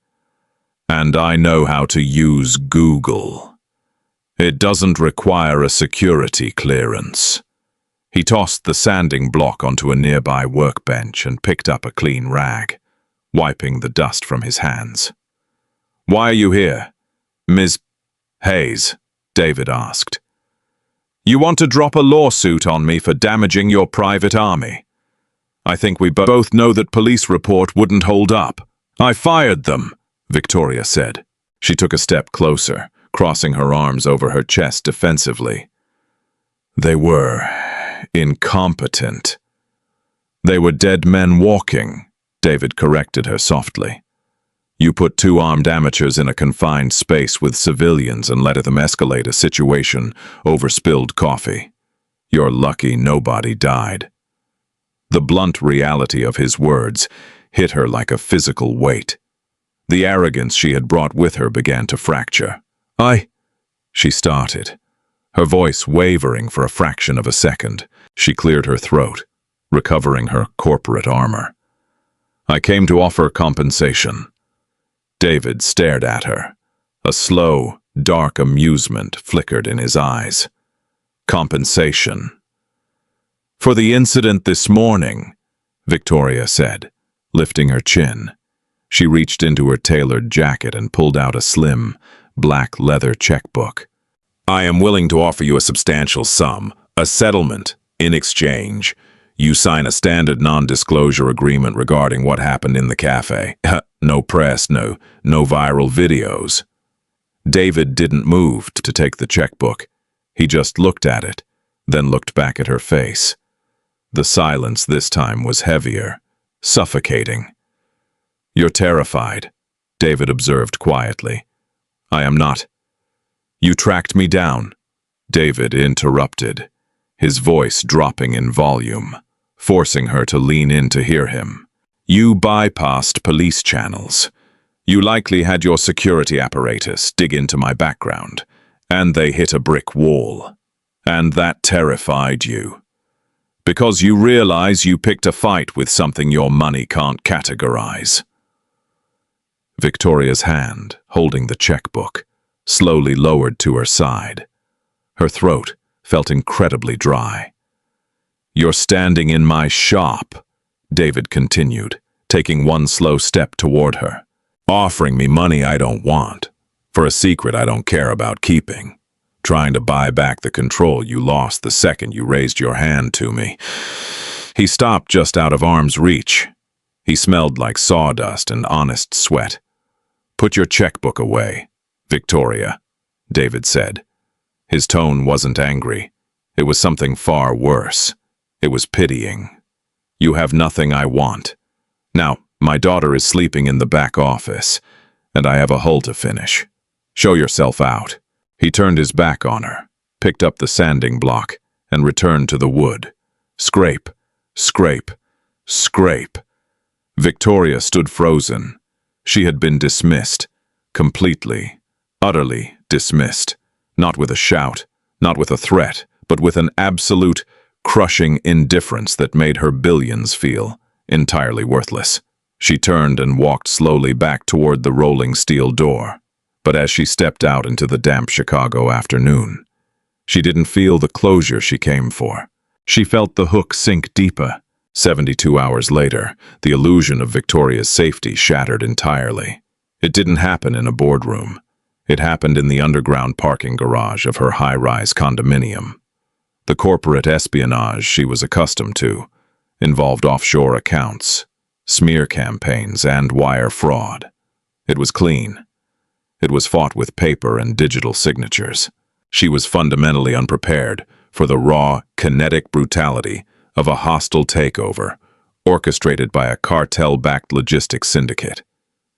"And I know how to use Google. It doesn't require a security clearance." He tossed the sanding block onto a nearby workbench and picked up a clean rag, wiping the dust from his hands. "Why are you here, Ms. Hayes?" David asked. "You want to drop a lawsuit on me for damaging your private army. I think we both know that police report wouldn't hold up." "I fired them," Victoria said. She took a step closer, crossing her arms over her chest defensively. "They were incompetent." "They were dead men walking," David corrected her softly. "You put 2 armed amateurs in a confined space with civilians and let them escalate a situation over spilled coffee. You're lucky nobody died." The blunt reality of his words hit her like a physical weight. The arrogance she had brought with her began to fracture. She started, her voice wavering for a fraction of a second. She cleared her throat, recovering her corporate armor. "I came to offer compensation." David stared at her. A slow, dark amusement flickered in his eyes. "Compensation?" "For the incident this morning," Victoria said, lifting her chin. She reached into her tailored jacket and pulled out a slim, black leather checkbook. "I am willing to offer you a substantial sum, a settlement. In exchange, you sign a standard non-disclosure agreement regarding what happened in the cafe. No press, no viral videos." David didn't move to take the checkbook. He just looked at it, then looked back at her face. The silence this time was heavier, suffocating. "You're terrified," David observed quietly. "I am not." "You tracked me down," David interrupted, his voice dropping in volume, forcing her to lean in to hear him. "You bypassed police channels. You likely had your security apparatus dig into my background, and they hit a brick wall. And that terrified you. Because you realize you picked a fight with something your money can't categorize." Victoria's hand, holding the checkbook, slowly lowered to her side. Her throat felt incredibly dry. "You're standing in my shop," David continued, taking one slow step toward her, "offering me money I don't want, for a secret I don't care about keeping, trying to buy back the control you lost the second you raised your hand to me." He stopped just out of arm's reach. He smelled like sawdust and honest sweat. "Put your checkbook away, Victoria," David said. His tone wasn't angry. It was something far worse. It was pitying. "You have nothing I want. Now, my daughter is sleeping in the back office, and I have a hull to finish. Show yourself out." He turned his back on her, picked up the sanding block, and returned to the wood. Scrape, scrape, scrape. Victoria stood frozen. She had been dismissed. Completely, utterly dismissed. Not with a shout, not with a threat, but with an absolute, crushing indifference that made her billions feel entirely worthless. She turned and walked slowly back toward the rolling steel door. But as she stepped out into the damp Chicago afternoon, she didn't feel the closure she came for. She felt the hook sink deeper. 72 hours later, the illusion of Victoria's safety shattered entirely. It didn't happen in a boardroom. It happened in the underground parking garage of her high-rise condominium. The corporate espionage she was accustomed to involved offshore accounts, smear campaigns, and wire fraud. It was clean. It was fought with paper and digital signatures. She was fundamentally unprepared for the raw, kinetic brutality of a hostile takeover, orchestrated by a cartel-backed logistics syndicate.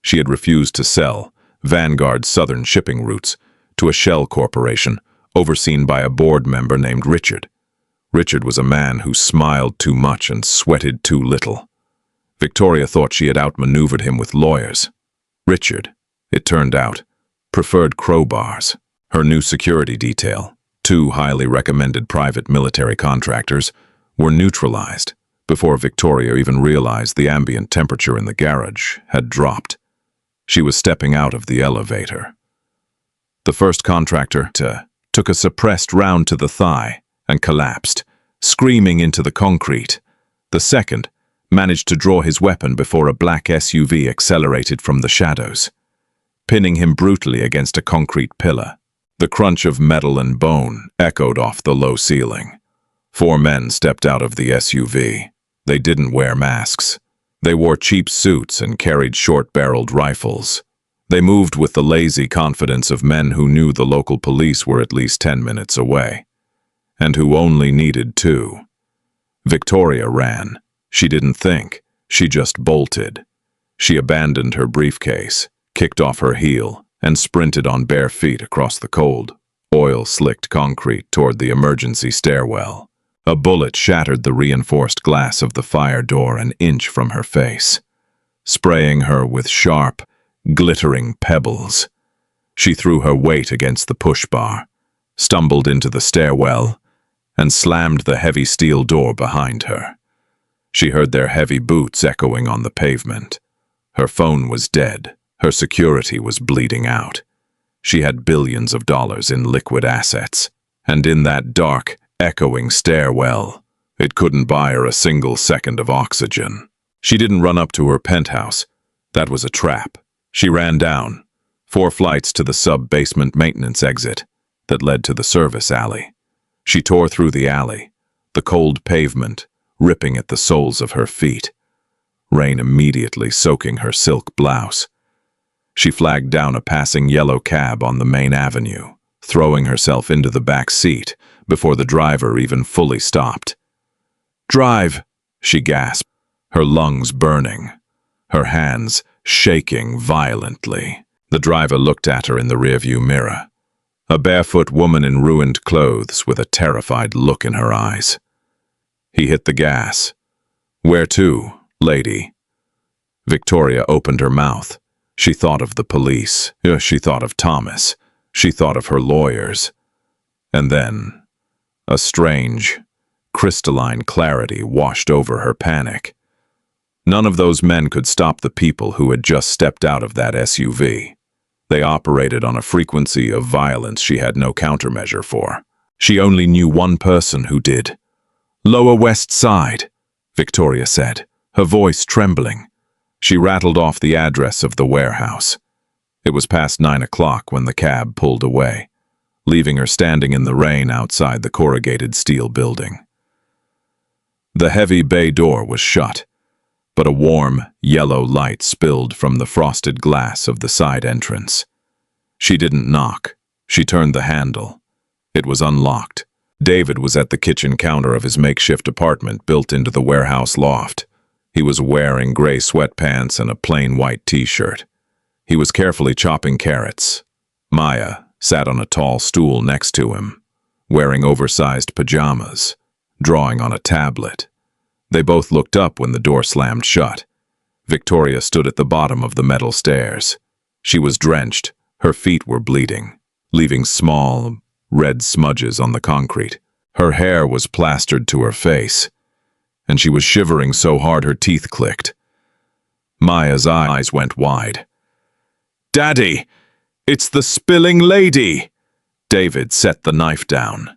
She had refused to sell Vanguard's southern shipping routes to a shell corporation overseen by a board member named Richard. Richard was a man who smiled too much and sweated too little. Victoria thought she had outmaneuvered him with lawyers. Richard, it turned out, preferred crowbars. Her new security detail, 2 highly recommended private military contractors, were neutralized before Victoria even realized the ambient temperature in the garage had dropped. She was stepping out of the elevator. The first contractor took a suppressed round to the thigh and collapsed, screaming into the concrete. The second managed to draw his weapon before a black SUV accelerated from the shadows, pinning him brutally against a concrete pillar. The crunch of metal and bone echoed off the low ceiling. 4 men stepped out of the SUV. They didn't wear masks. They wore cheap suits and carried short-barreled rifles. They moved with the lazy confidence of men who knew the local police were at least 10 minutes away, and who only needed 2. Victoria ran. She didn't think. She just bolted. She abandoned her briefcase, kicked off her heel, and sprinted on bare feet across the cold, oil-slicked concrete toward the emergency stairwell. A bullet shattered the reinforced glass of the fire door an inch from her face, spraying her with sharp, glittering pebbles. She threw her weight against the push bar, stumbled into the stairwell, and slammed the heavy steel door behind her. She heard their heavy boots echoing on the pavement. Her phone was dead. Her security was bleeding out. She had billions of dollars in liquid assets, and in that dark, echoing stairwell, it couldn't buy her a single second of oxygen. She didn't run up to her penthouse. That was a trap. She ran down, 4 flights to the sub-basement maintenance exit that led to the service alley. She tore through the alley, the cold pavement ripping at the soles of her feet, rain immediately soaking her silk blouse. She flagged down a passing yellow cab on the main avenue, throwing herself into the back seat before the driver even fully stopped. "Drive," she gasped, her lungs burning, her hands shaking violently. The driver looked at her in the rearview mirror, a barefoot woman in ruined clothes with a terrified look in her eyes. He hit the gas. "Where to, lady?" Victoria opened her mouth. She thought of the police. She thought of Thomas. She thought of her lawyers. And then, a strange, crystalline clarity washed over her panic. None of those men could stop the people who had just stepped out of that SUV. They operated on a frequency of violence she had no countermeasure for. She only knew one person who did. "Lower West Side," Victoria said, her voice trembling. She rattled off the address of the warehouse. It was past 9 o'clock when the cab pulled away. leaving her standing in the rain outside the corrugated steel building. The heavy bay door was shut, but a warm, yellow light spilled from the frosted glass of the side entrance. She didn't knock. She turned the handle. It was unlocked. David was at the kitchen counter of his makeshift apartment built into the warehouse loft. He was wearing gray sweatpants and a plain white t-shirt. He was carefully chopping carrots. Maya sat on a tall stool next to him, wearing oversized pajamas, drawing on a tablet. They both looked up when the door slammed shut. Victoria stood at the bottom of the metal stairs. She was drenched. Her feet were bleeding, leaving small, red smudges on the concrete. Her hair was plastered to her face, and she was shivering so hard her teeth clicked. Maya's eyes went wide. "Daddy! It's the spilling lady!" David set the knife down.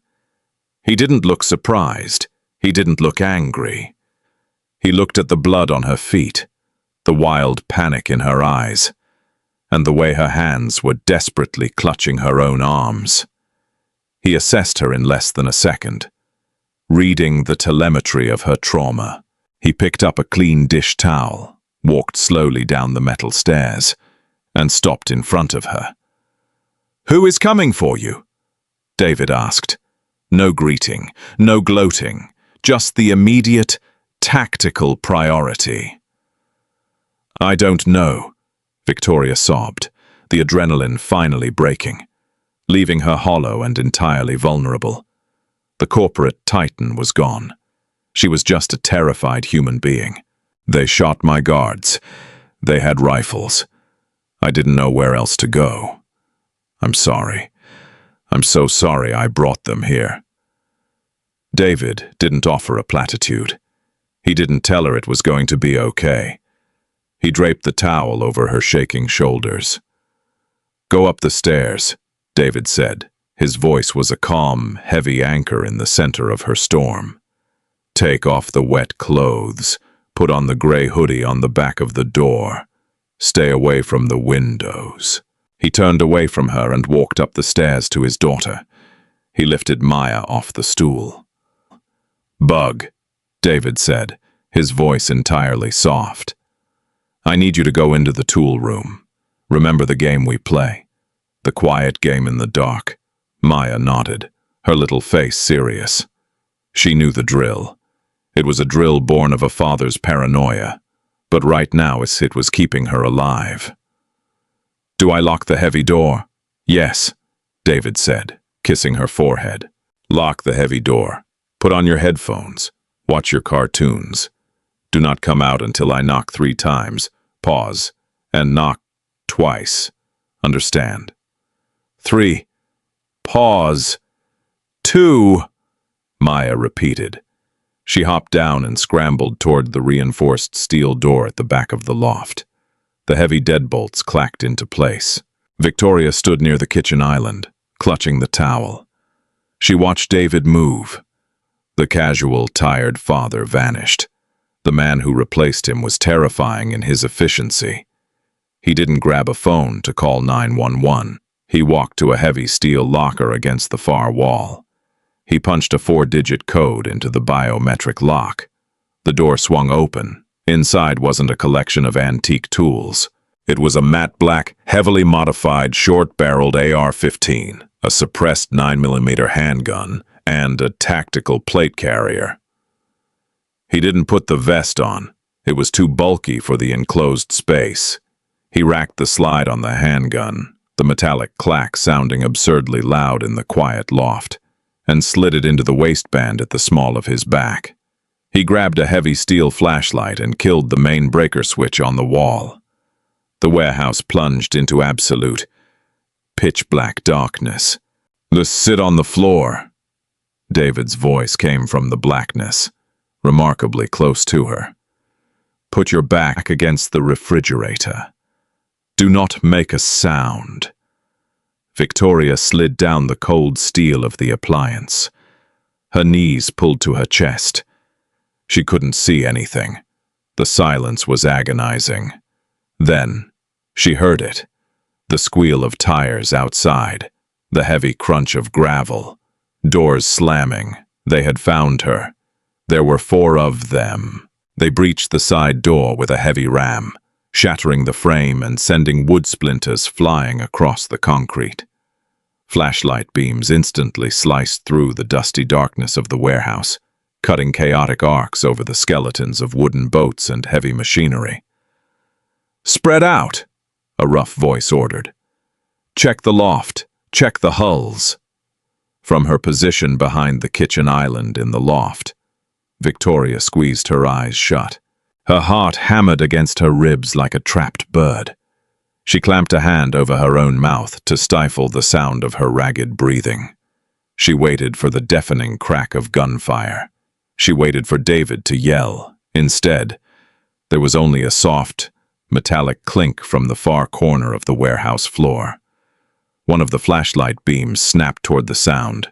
He didn't look surprised. He didn't look angry. He looked at the blood on her feet, the wild panic in her eyes, and the way her hands were desperately clutching her own arms. He assessed her in less than a second, reading the telemetry of her trauma. He picked up a clean dish towel, walked slowly down the metal stairs, and stopped in front of her. "Who is coming for you?" David asked. No greeting, no gloating, just the immediate, tactical priority. "I don't know," Victoria sobbed, the adrenaline finally breaking, leaving her hollow and entirely vulnerable. The corporate titan was gone. She was just a terrified human being. "They shot my guards. They had rifles. I didn't know where else to go. I'm sorry. I'm so sorry I brought them here." David didn't offer a platitude. He didn't tell her it was going to be okay. He draped the towel over her shaking shoulders. "Go up the stairs," David said. His voice was a calm, heavy anchor in the center of her storm. "Take off the wet clothes. Put on the gray hoodie on the back of the door. Stay away from the windows." He turned away from her and walked up the stairs to his daughter. He lifted Maya off the stool. "Bug," David said, his voice entirely soft. "I need you to go into the tool room. Remember the game we play? The quiet game in the dark." Maya nodded, her little face serious. She knew the drill. It was a drill born of a father's paranoia, but right now it was keeping her alive. "Do I lock the heavy door?" "Yes," David said, kissing her forehead. "Lock the heavy door. Put on your headphones. Watch your cartoons. Do not come out until I knock 3 times. Pause, and knock twice. Understand? 3. Pause. 2. Maya repeated. She hopped down and scrambled toward the reinforced steel door at the back of the loft. The heavy deadbolts clacked into place. Victoria stood near the kitchen island, clutching the towel. She watched David move. The casual, tired father vanished. The man who replaced him was terrifying in his efficiency. He didn't grab a phone to call 911. He walked to a heavy steel locker against the far wall. He punched a 4-digit code into the biometric lock. The door swung open. Inside wasn't a collection of antique tools. It was a matte black, heavily modified, short-barreled AR-15, a suppressed 9mm handgun, and a tactical plate carrier. He didn't put the vest on. It was too bulky for the enclosed space. He racked the slide on the handgun, the metallic clack sounding absurdly loud in the quiet loft, and slid it into the waistband at the small of his back. He grabbed a heavy steel flashlight and killed the main breaker switch on the wall. The warehouse plunged into absolute, pitch-black darkness. "Let's sit on the floor." David's voice came from the blackness, remarkably close to her. "Put your back against the refrigerator. Do not make a sound." Victoria slid down the cold steel of the appliance. Her knees pulled to her chest. She couldn't see anything. The silence was agonizing. Then, she heard it. The squeal of tires outside. The heavy crunch of gravel. Doors slamming. They had found her. There were 4 of them. They breached the side door with a heavy ram, shattering the frame and sending wood splinters flying across the concrete. Flashlight beams instantly sliced through the dusty darkness of the warehouse, cutting chaotic arcs over the skeletons of wooden boats and heavy machinery. "Spread out," a rough voice ordered. "Check the loft. Check the hulls." From her position behind the kitchen island in the loft, Victoria squeezed her eyes shut. Her heart hammered against her ribs like a trapped bird. She clamped a hand over her own mouth to stifle the sound of her ragged breathing. She waited for the deafening crack of gunfire. She waited for David to yell. Instead, there was only a soft, metallic clink from the far corner of the warehouse floor. One of the flashlight beams snapped toward the sound.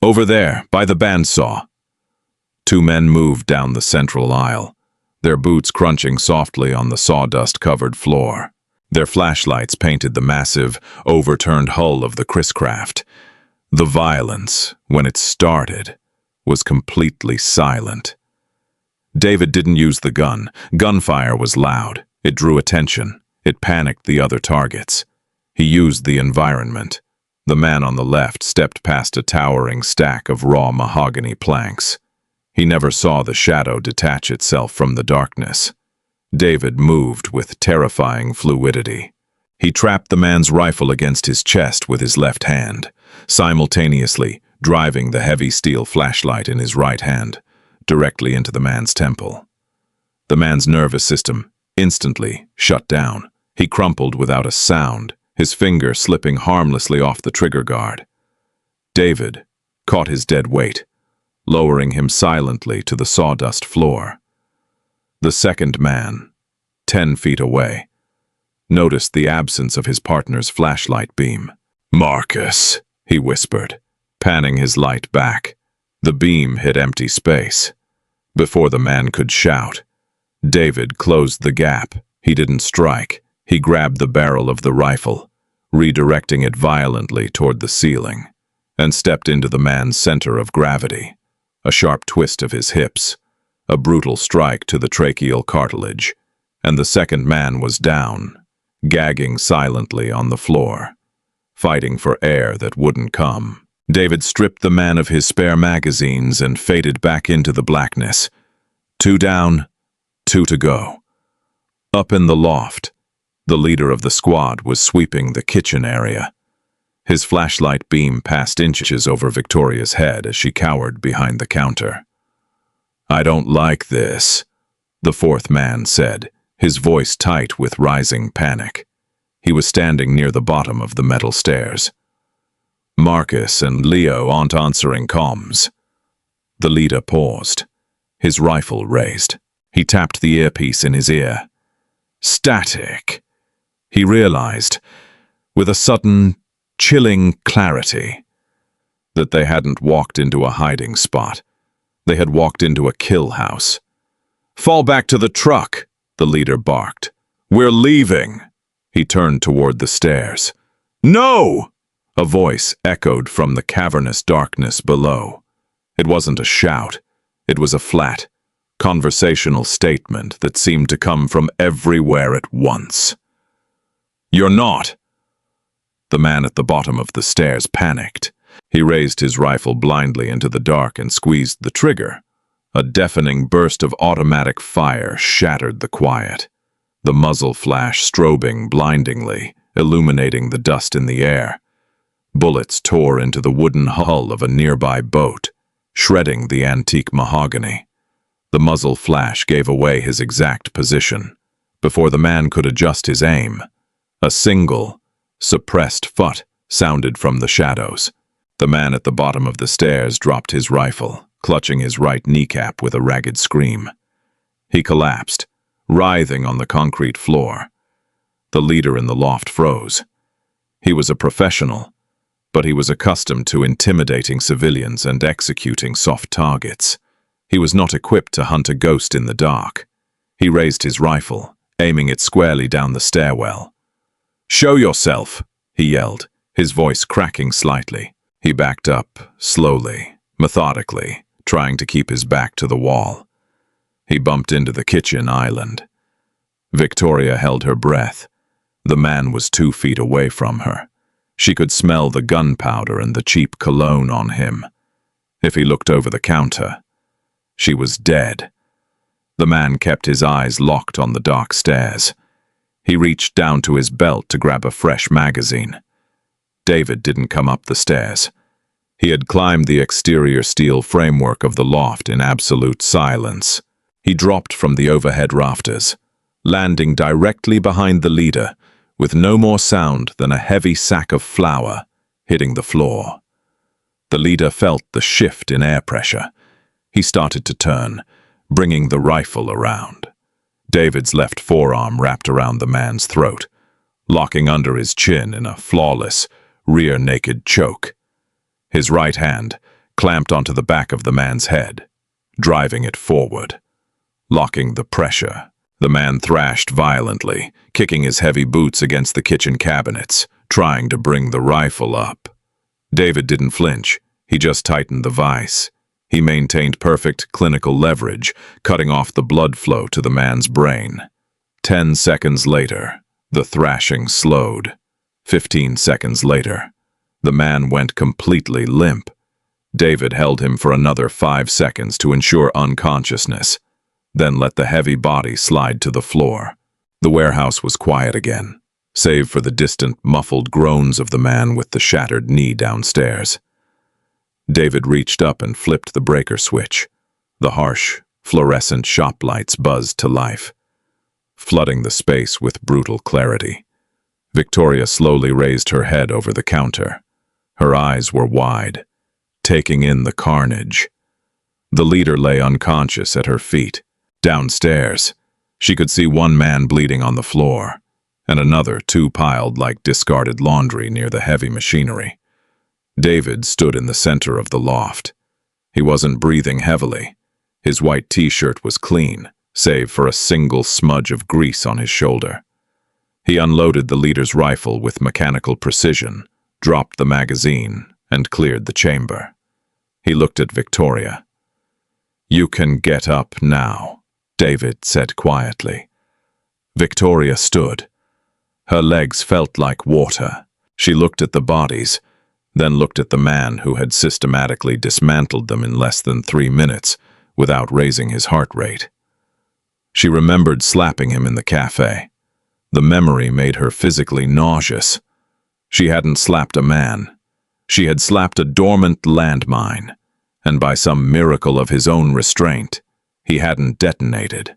"Over there, by the bandsaw." 2 men moved down the central aisle, their boots crunching softly on the sawdust-covered floor. Their flashlights painted the massive, overturned hull of the Chris-craft. The violence, when it started, was completely silent. David didn't use the gun. Gunfire was loud. It drew attention. It panicked the other targets. He used the environment. The man on the left stepped past a towering stack of raw mahogany planks. He never saw the shadow detach itself from the darkness. David moved with terrifying fluidity. He trapped the man's rifle against his chest with his left hand, simultaneously driving the heavy steel flashlight in his right hand directly into the man's temple. The man's nervous system instantly shut down. He crumpled without a sound, his finger slipping harmlessly off the trigger guard. David caught his dead weight, lowering him silently to the sawdust floor. The second man, 10 feet away, noticed the absence of his partner's flashlight beam. "Marcus," he whispered, panning his light back. The beam hit empty space. Before the man could shout, David closed the gap. He didn't strike. He grabbed the barrel of the rifle, redirecting it violently toward the ceiling, and stepped into the man's center of gravity. A sharp twist of his hips, a brutal strike to the tracheal cartilage, and the second man was down, gagging silently on the floor, fighting for air that wouldn't come. David stripped the man of his spare magazines and faded back into the blackness. 2 down, 2 to go. Up in the loft, the leader of the squad was sweeping the kitchen area. His flashlight beam passed inches over Victoria's head as she cowered behind the counter. "I don't like this," the 4th man said, his voice tight with rising panic. He was standing near the bottom of the metal stairs. "Marcus and Leo aren't answering comms." The leader paused, his rifle raised. He tapped the earpiece in his ear. Static. He realized, with a sudden, chilling clarity, that they hadn't walked into a hiding spot. They had walked into a kill house. "Fall back to the truck," the leader barked. "We're leaving." He turned toward the stairs. "No!" A voice echoed from the cavernous darkness below. It wasn't a shout. It was a flat, conversational statement that seemed to come from everywhere at once. "You're not." The man at the bottom of the stairs panicked. He raised his rifle blindly into the dark and squeezed the trigger. A deafening burst of automatic fire shattered the quiet. The muzzle flash strobing blindingly, illuminating the dust in the air. Bullets tore into the wooden hull of a nearby boat, shredding the antique mahogany. The muzzle flash gave away his exact position. Before the man could adjust his aim, a single, suppressed phut sounded from the shadows. The man at the bottom of the stairs dropped his rifle, clutching his right kneecap with a ragged scream. He collapsed, writhing on the concrete floor. The leader in the loft froze. He was a professional, but he was accustomed to intimidating civilians and executing soft targets. He was not equipped to hunt a ghost in the dark. He raised his rifle, aiming it squarely down the stairwell. "Show yourself," he yelled, his voice cracking slightly. He backed up, slowly, methodically, trying to keep his back to the wall. He bumped into the kitchen island. Victoria held her breath. The man was 2 feet away from her. She could smell the gunpowder and the cheap cologne on him. If he looked over the counter, she was dead. The man kept his eyes locked on the dark stairs. He reached down to his belt to grab a fresh magazine. David didn't come up the stairs. He had climbed the exterior steel framework of the loft in absolute silence. He dropped from the overhead rafters, landing directly behind the leader, with no more sound than a heavy sack of flour hitting the floor. The leader felt the shift in air pressure. He started to turn, bringing the rifle around. David's left forearm wrapped around the man's throat, locking under his chin in a flawless, rear-naked choke. His right hand clamped onto the back of the man's head, driving it forward. Locking the pressure, the man thrashed violently, kicking his heavy boots against the kitchen cabinets, trying to bring the rifle up. David didn't flinch. He just tightened the vise. He maintained perfect clinical leverage, cutting off the blood flow to the man's brain. 10 seconds later, the thrashing slowed. 15 seconds later, the man went completely limp. David held him for another 5 seconds to ensure unconsciousness, then let the heavy body slide to the floor. The warehouse was quiet again, save for the distant, muffled groans of the man with the shattered knee downstairs. David reached up and flipped the breaker switch. The harsh, fluorescent shop lights buzzed to life, flooding the space with brutal clarity. Victoria slowly raised her head over the counter. Her eyes were wide, taking in the carnage. The leader lay unconscious at her feet. Downstairs, she could see one man bleeding on the floor, and another 2 piled like discarded laundry near the heavy machinery. David stood in the center of the loft. He wasn't breathing heavily. His white t-shirt was clean, save for a single smudge of grease on his shoulder. He unloaded the leader's rifle with mechanical precision, dropped the magazine, and cleared the chamber. He looked at Victoria. "You can get up now," David said quietly. Victoria stood. Her legs felt like water. She looked at the bodies, then looked at the man who had systematically dismantled them in less than 3 minutes without raising his heart rate. She remembered slapping him in the cafe. The memory made her physically nauseous. She hadn't slapped a man. She had slapped a dormant landmine, and by some miracle of his own restraint, he hadn't detonated.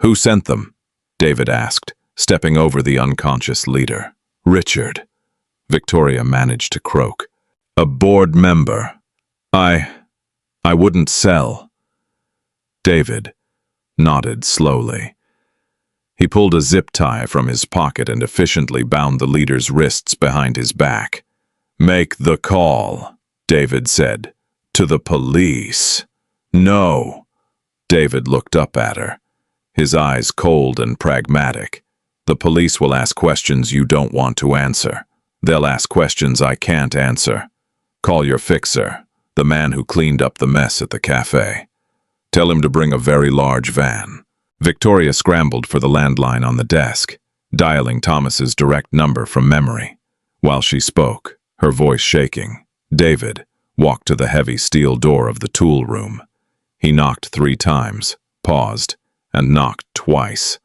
"Who sent them?" David asked, stepping over the unconscious leader. "Richard," Victoria managed to croak. "A board member. I wouldn't sell." David nodded slowly. He pulled a zip tie from his pocket and efficiently bound the leader's wrists behind his back. "Make the call," David said. "To the police." "No." David looked up at her, his eyes cold and pragmatic. "The police will ask questions you don't want to answer. They'll ask questions I can't answer. Call your fixer, the man who cleaned up the mess at the cafe. Tell him to bring a very large van." Victoria scrambled for the landline on the desk, dialing Thomas's direct number from memory. While she spoke, her voice shaking, David walked to the heavy steel door of the tool room. He knocked 3 times, paused, and knocked twice.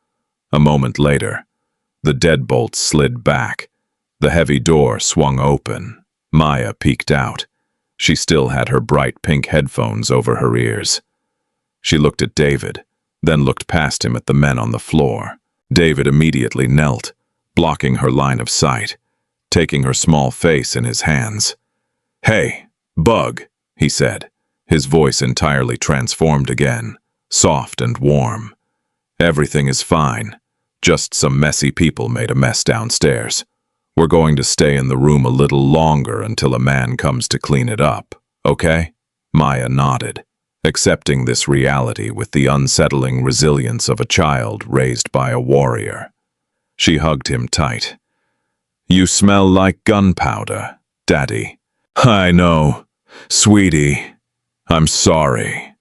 A moment later, the deadbolt slid back. The heavy door swung open. Maya peeked out. She still had her bright pink headphones over her ears. She looked at David, then looked past him at the men on the floor. David immediately knelt, blocking her line of sight, taking her small face in his hands. "Hey, Bug," he said, his voice entirely transformed again, soft and warm. "Everything is fine. Just some messy people made a mess downstairs. We're going to stay in the room a little longer until a man comes to clean it up, okay?" Maya nodded, accepting this reality with the unsettling resilience of a child raised by a warrior. She hugged him tight. You smell like gunpowder, Daddy. I know, sweetie. I'm sorry.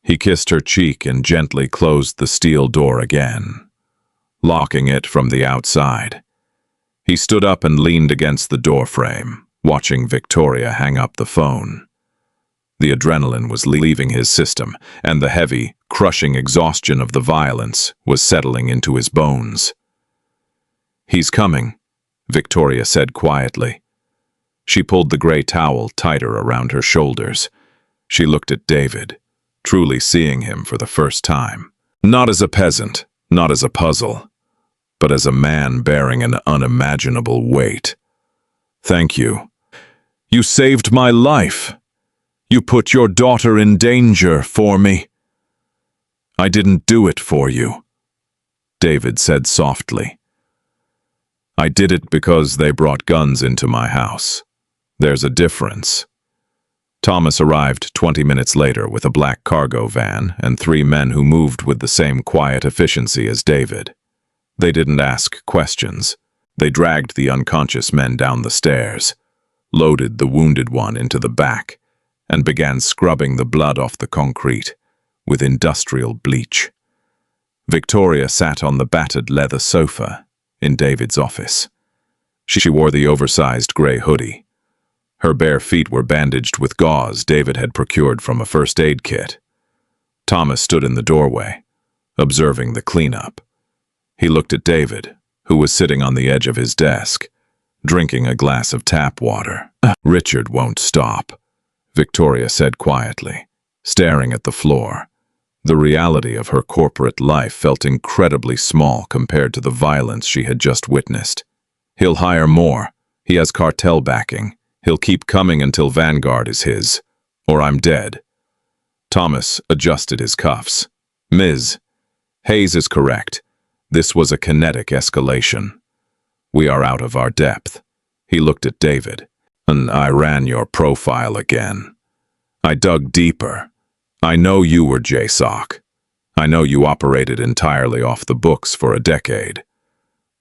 He kissed her cheek and gently closed the steel door again, locking it from the outside. He stood up and leaned against the doorframe, watching Victoria hang up the phone. The adrenaline was leaving his system, and the heavy, crushing exhaustion of the violence was settling into his bones. "He's coming," Victoria said quietly. She pulled the gray towel tighter around her shoulders. She looked at David, truly seeing him for the first time. Not as a peasant, not as a puzzle, but as a man bearing an unimaginable weight. "Thank you. You saved my life. You put your daughter in danger for me." "I didn't do it for you," David said softly. "I did it because they brought guns into my house. There's a difference." Thomas arrived 20 minutes later with a black cargo van and 3 men who moved with the same quiet efficiency as David. They didn't ask questions. They dragged the unconscious men down the stairs, loaded the wounded one into the back, and began scrubbing the blood off the concrete with industrial bleach. Victoria sat on the battered leather sofa in David's office. She wore the oversized gray hoodie. Her bare feet were bandaged with gauze David had procured from a first aid kit. Thomas stood in the doorway, observing the cleanup. He looked at David, who was sitting on the edge of his desk, drinking a glass of tap water. "Richard won't stop," Victoria said quietly, staring at the floor. The reality of her corporate life felt incredibly small compared to the violence she had just witnessed. "He'll hire more. He has cartel backing. He'll keep coming until Vanguard is his, or I'm dead." Thomas adjusted his cuffs. "Ms. Hayes is correct. This was a kinetic escalation. We are out of our depth." He looked at David. "And I ran your profile again. I dug deeper. I know you were JSOC. I know you operated entirely off the books for a decade.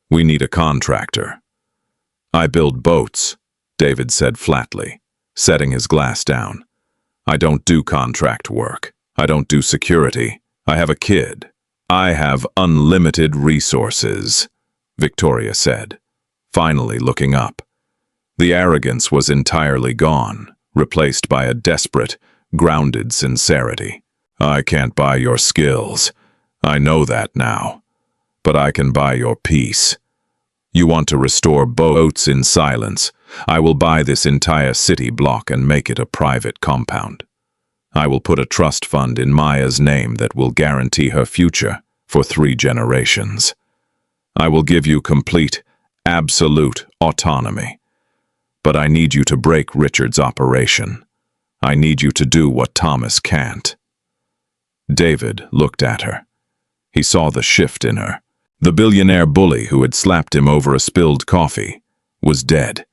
We need a contractor." "I build boats," David said flatly, setting his glass down. "I don't do contract work. I don't do security. I have a kid. I have unlimited resources," Victoria said, finally looking up. The arrogance was entirely gone, replaced by a desperate, grounded sincerity. "I can't buy your skills. I know that now. But I can buy your peace. You want to restore boats in silence. I will buy this entire city block and make it a private compound. I will put a trust fund in Maya's name that will guarantee her future for 3 generations. I will give you complete, absolute autonomy. But I need you to break Richard's operation. I need you to do what Thomas can't." David looked at her. He saw the shift in her. The billionaire bully who had slapped him over a spilled coffee was dead.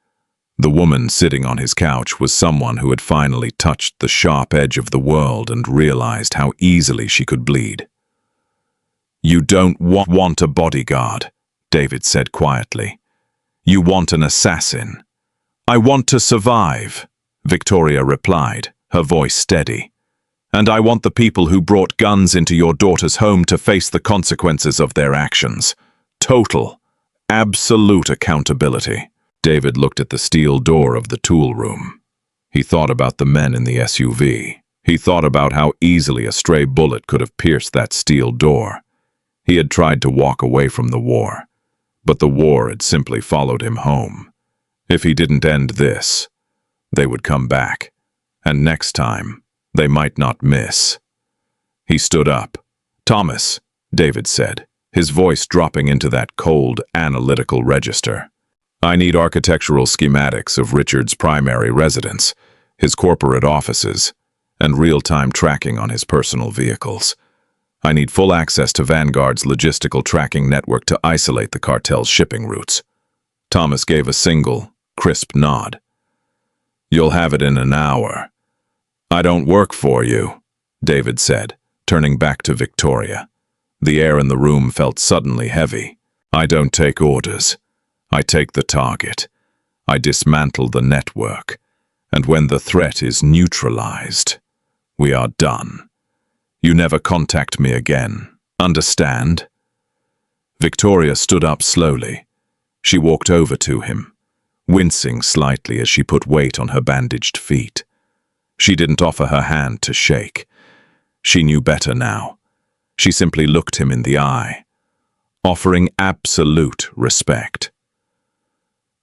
The woman sitting on his couch was someone who had finally touched the sharp edge of the world and realized how easily she could bleed. "You don't want a bodyguard," David said quietly. "You want an assassin." "I want to survive," Victoria replied, her voice steady. "And I want the people who brought guns into your daughter's home to face the consequences of their actions. Total, absolute accountability." David looked at the steel door of the tool room. He thought about the men in the SUV. He thought about how easily a stray bullet could have pierced that steel door. He had tried to walk away from the war, but the war had simply followed him home. If he didn't end this, they would come back, and next time, they might not miss. He stood up. "Thomas," David said, his voice dropping into that cold, analytical register. "I need architectural schematics of Richard's primary residence, his corporate offices, and real-time tracking on his personal vehicles. I need full access to Vanguard's logistical tracking network to isolate the cartel's shipping routes." Thomas gave a single, crisp nod. "You'll have it in an hour." "I don't work for you," David said, turning back to Victoria. The air in the room felt suddenly heavy. "I don't take orders. I take the target. I dismantle the network. And when the threat is neutralized, we are done. You never contact me again. Understand? Victoria stood up slowly. She walked over to him, wincing slightly as she put weight on her bandaged feet. She didn't offer her hand to shake. She knew better now. She simply looked him in the eye, offering absolute respect.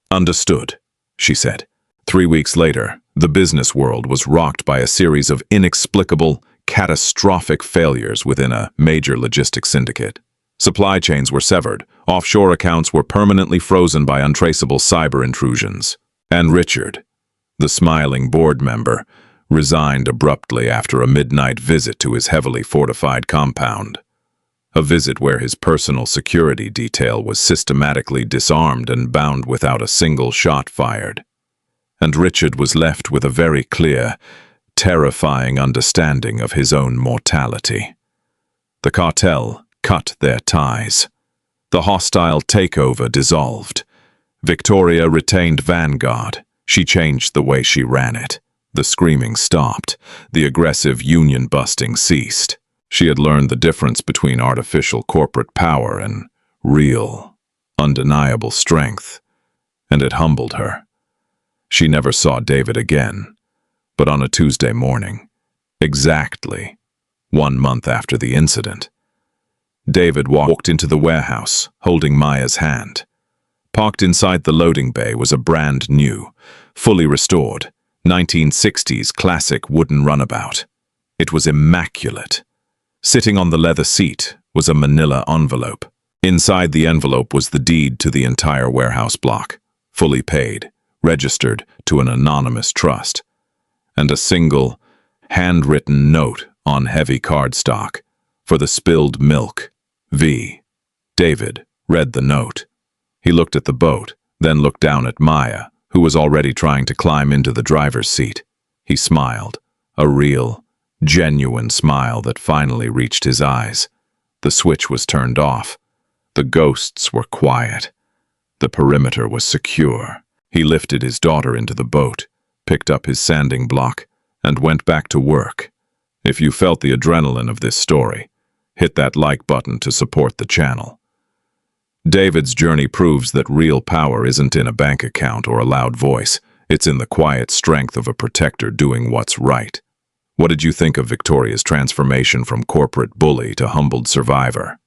Understood, she said. 3 weeks later, the business world was rocked by a series of inexplicable, catastrophic failures within a major logistics syndicate. Supply chains were severed, offshore accounts were permanently frozen by untraceable cyber intrusions, and Richard, the smiling board member, resigned abruptly after a midnight visit to his heavily fortified compound. A visit where his personal security detail was systematically disarmed and bound without a single shot fired. And Richard was left with a very clear, terrifying understanding of his own mortality. The cartel cut their ties. The hostile takeover dissolved. Victoria retained vanguard. She changed the way she ran it. The screaming stopped. The aggressive union-busting ceased. She had learned the difference between artificial corporate power and real, undeniable strength, and it humbled her. She never saw David again, but on a Tuesday morning, exactly 1 month after the incident, David walked into the warehouse, holding Maya's hand. Parked inside the loading bay was a brand new, fully restored, 1960s classic wooden runabout. It was immaculate. Sitting on the leather seat was a manila envelope. Inside the envelope was the deed to the entire warehouse block, fully paid, registered to an anonymous trust, and a single, handwritten note on heavy cardstock for the spilled milk. V. David read the note. He looked at the boat, then looked down at Maya, who was already trying to climb into the driver's seat. He smiled, a real, genuine smile that finally reached his eyes. The switch was turned off. The ghosts were quiet. The perimeter was secure. He lifted his daughter into the boat, picked up his sanding block, and went back to work. If you felt the adrenaline of this story, hit that like button to support the channel. David's journey proves that real power isn't in a bank account or a loud voice. It's in the quiet strength of a protector doing what's right. What did you think of Victoria's transformation from corporate bully to humbled survivor?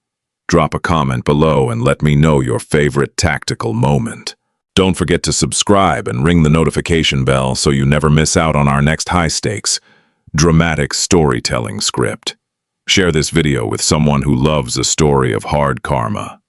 Drop a comment below and let me know your favorite tactical moment. Don't forget to subscribe and ring the notification bell so you never miss out on our next high-stakes, dramatic storytelling script. Share this video with someone who loves a story of hard karma.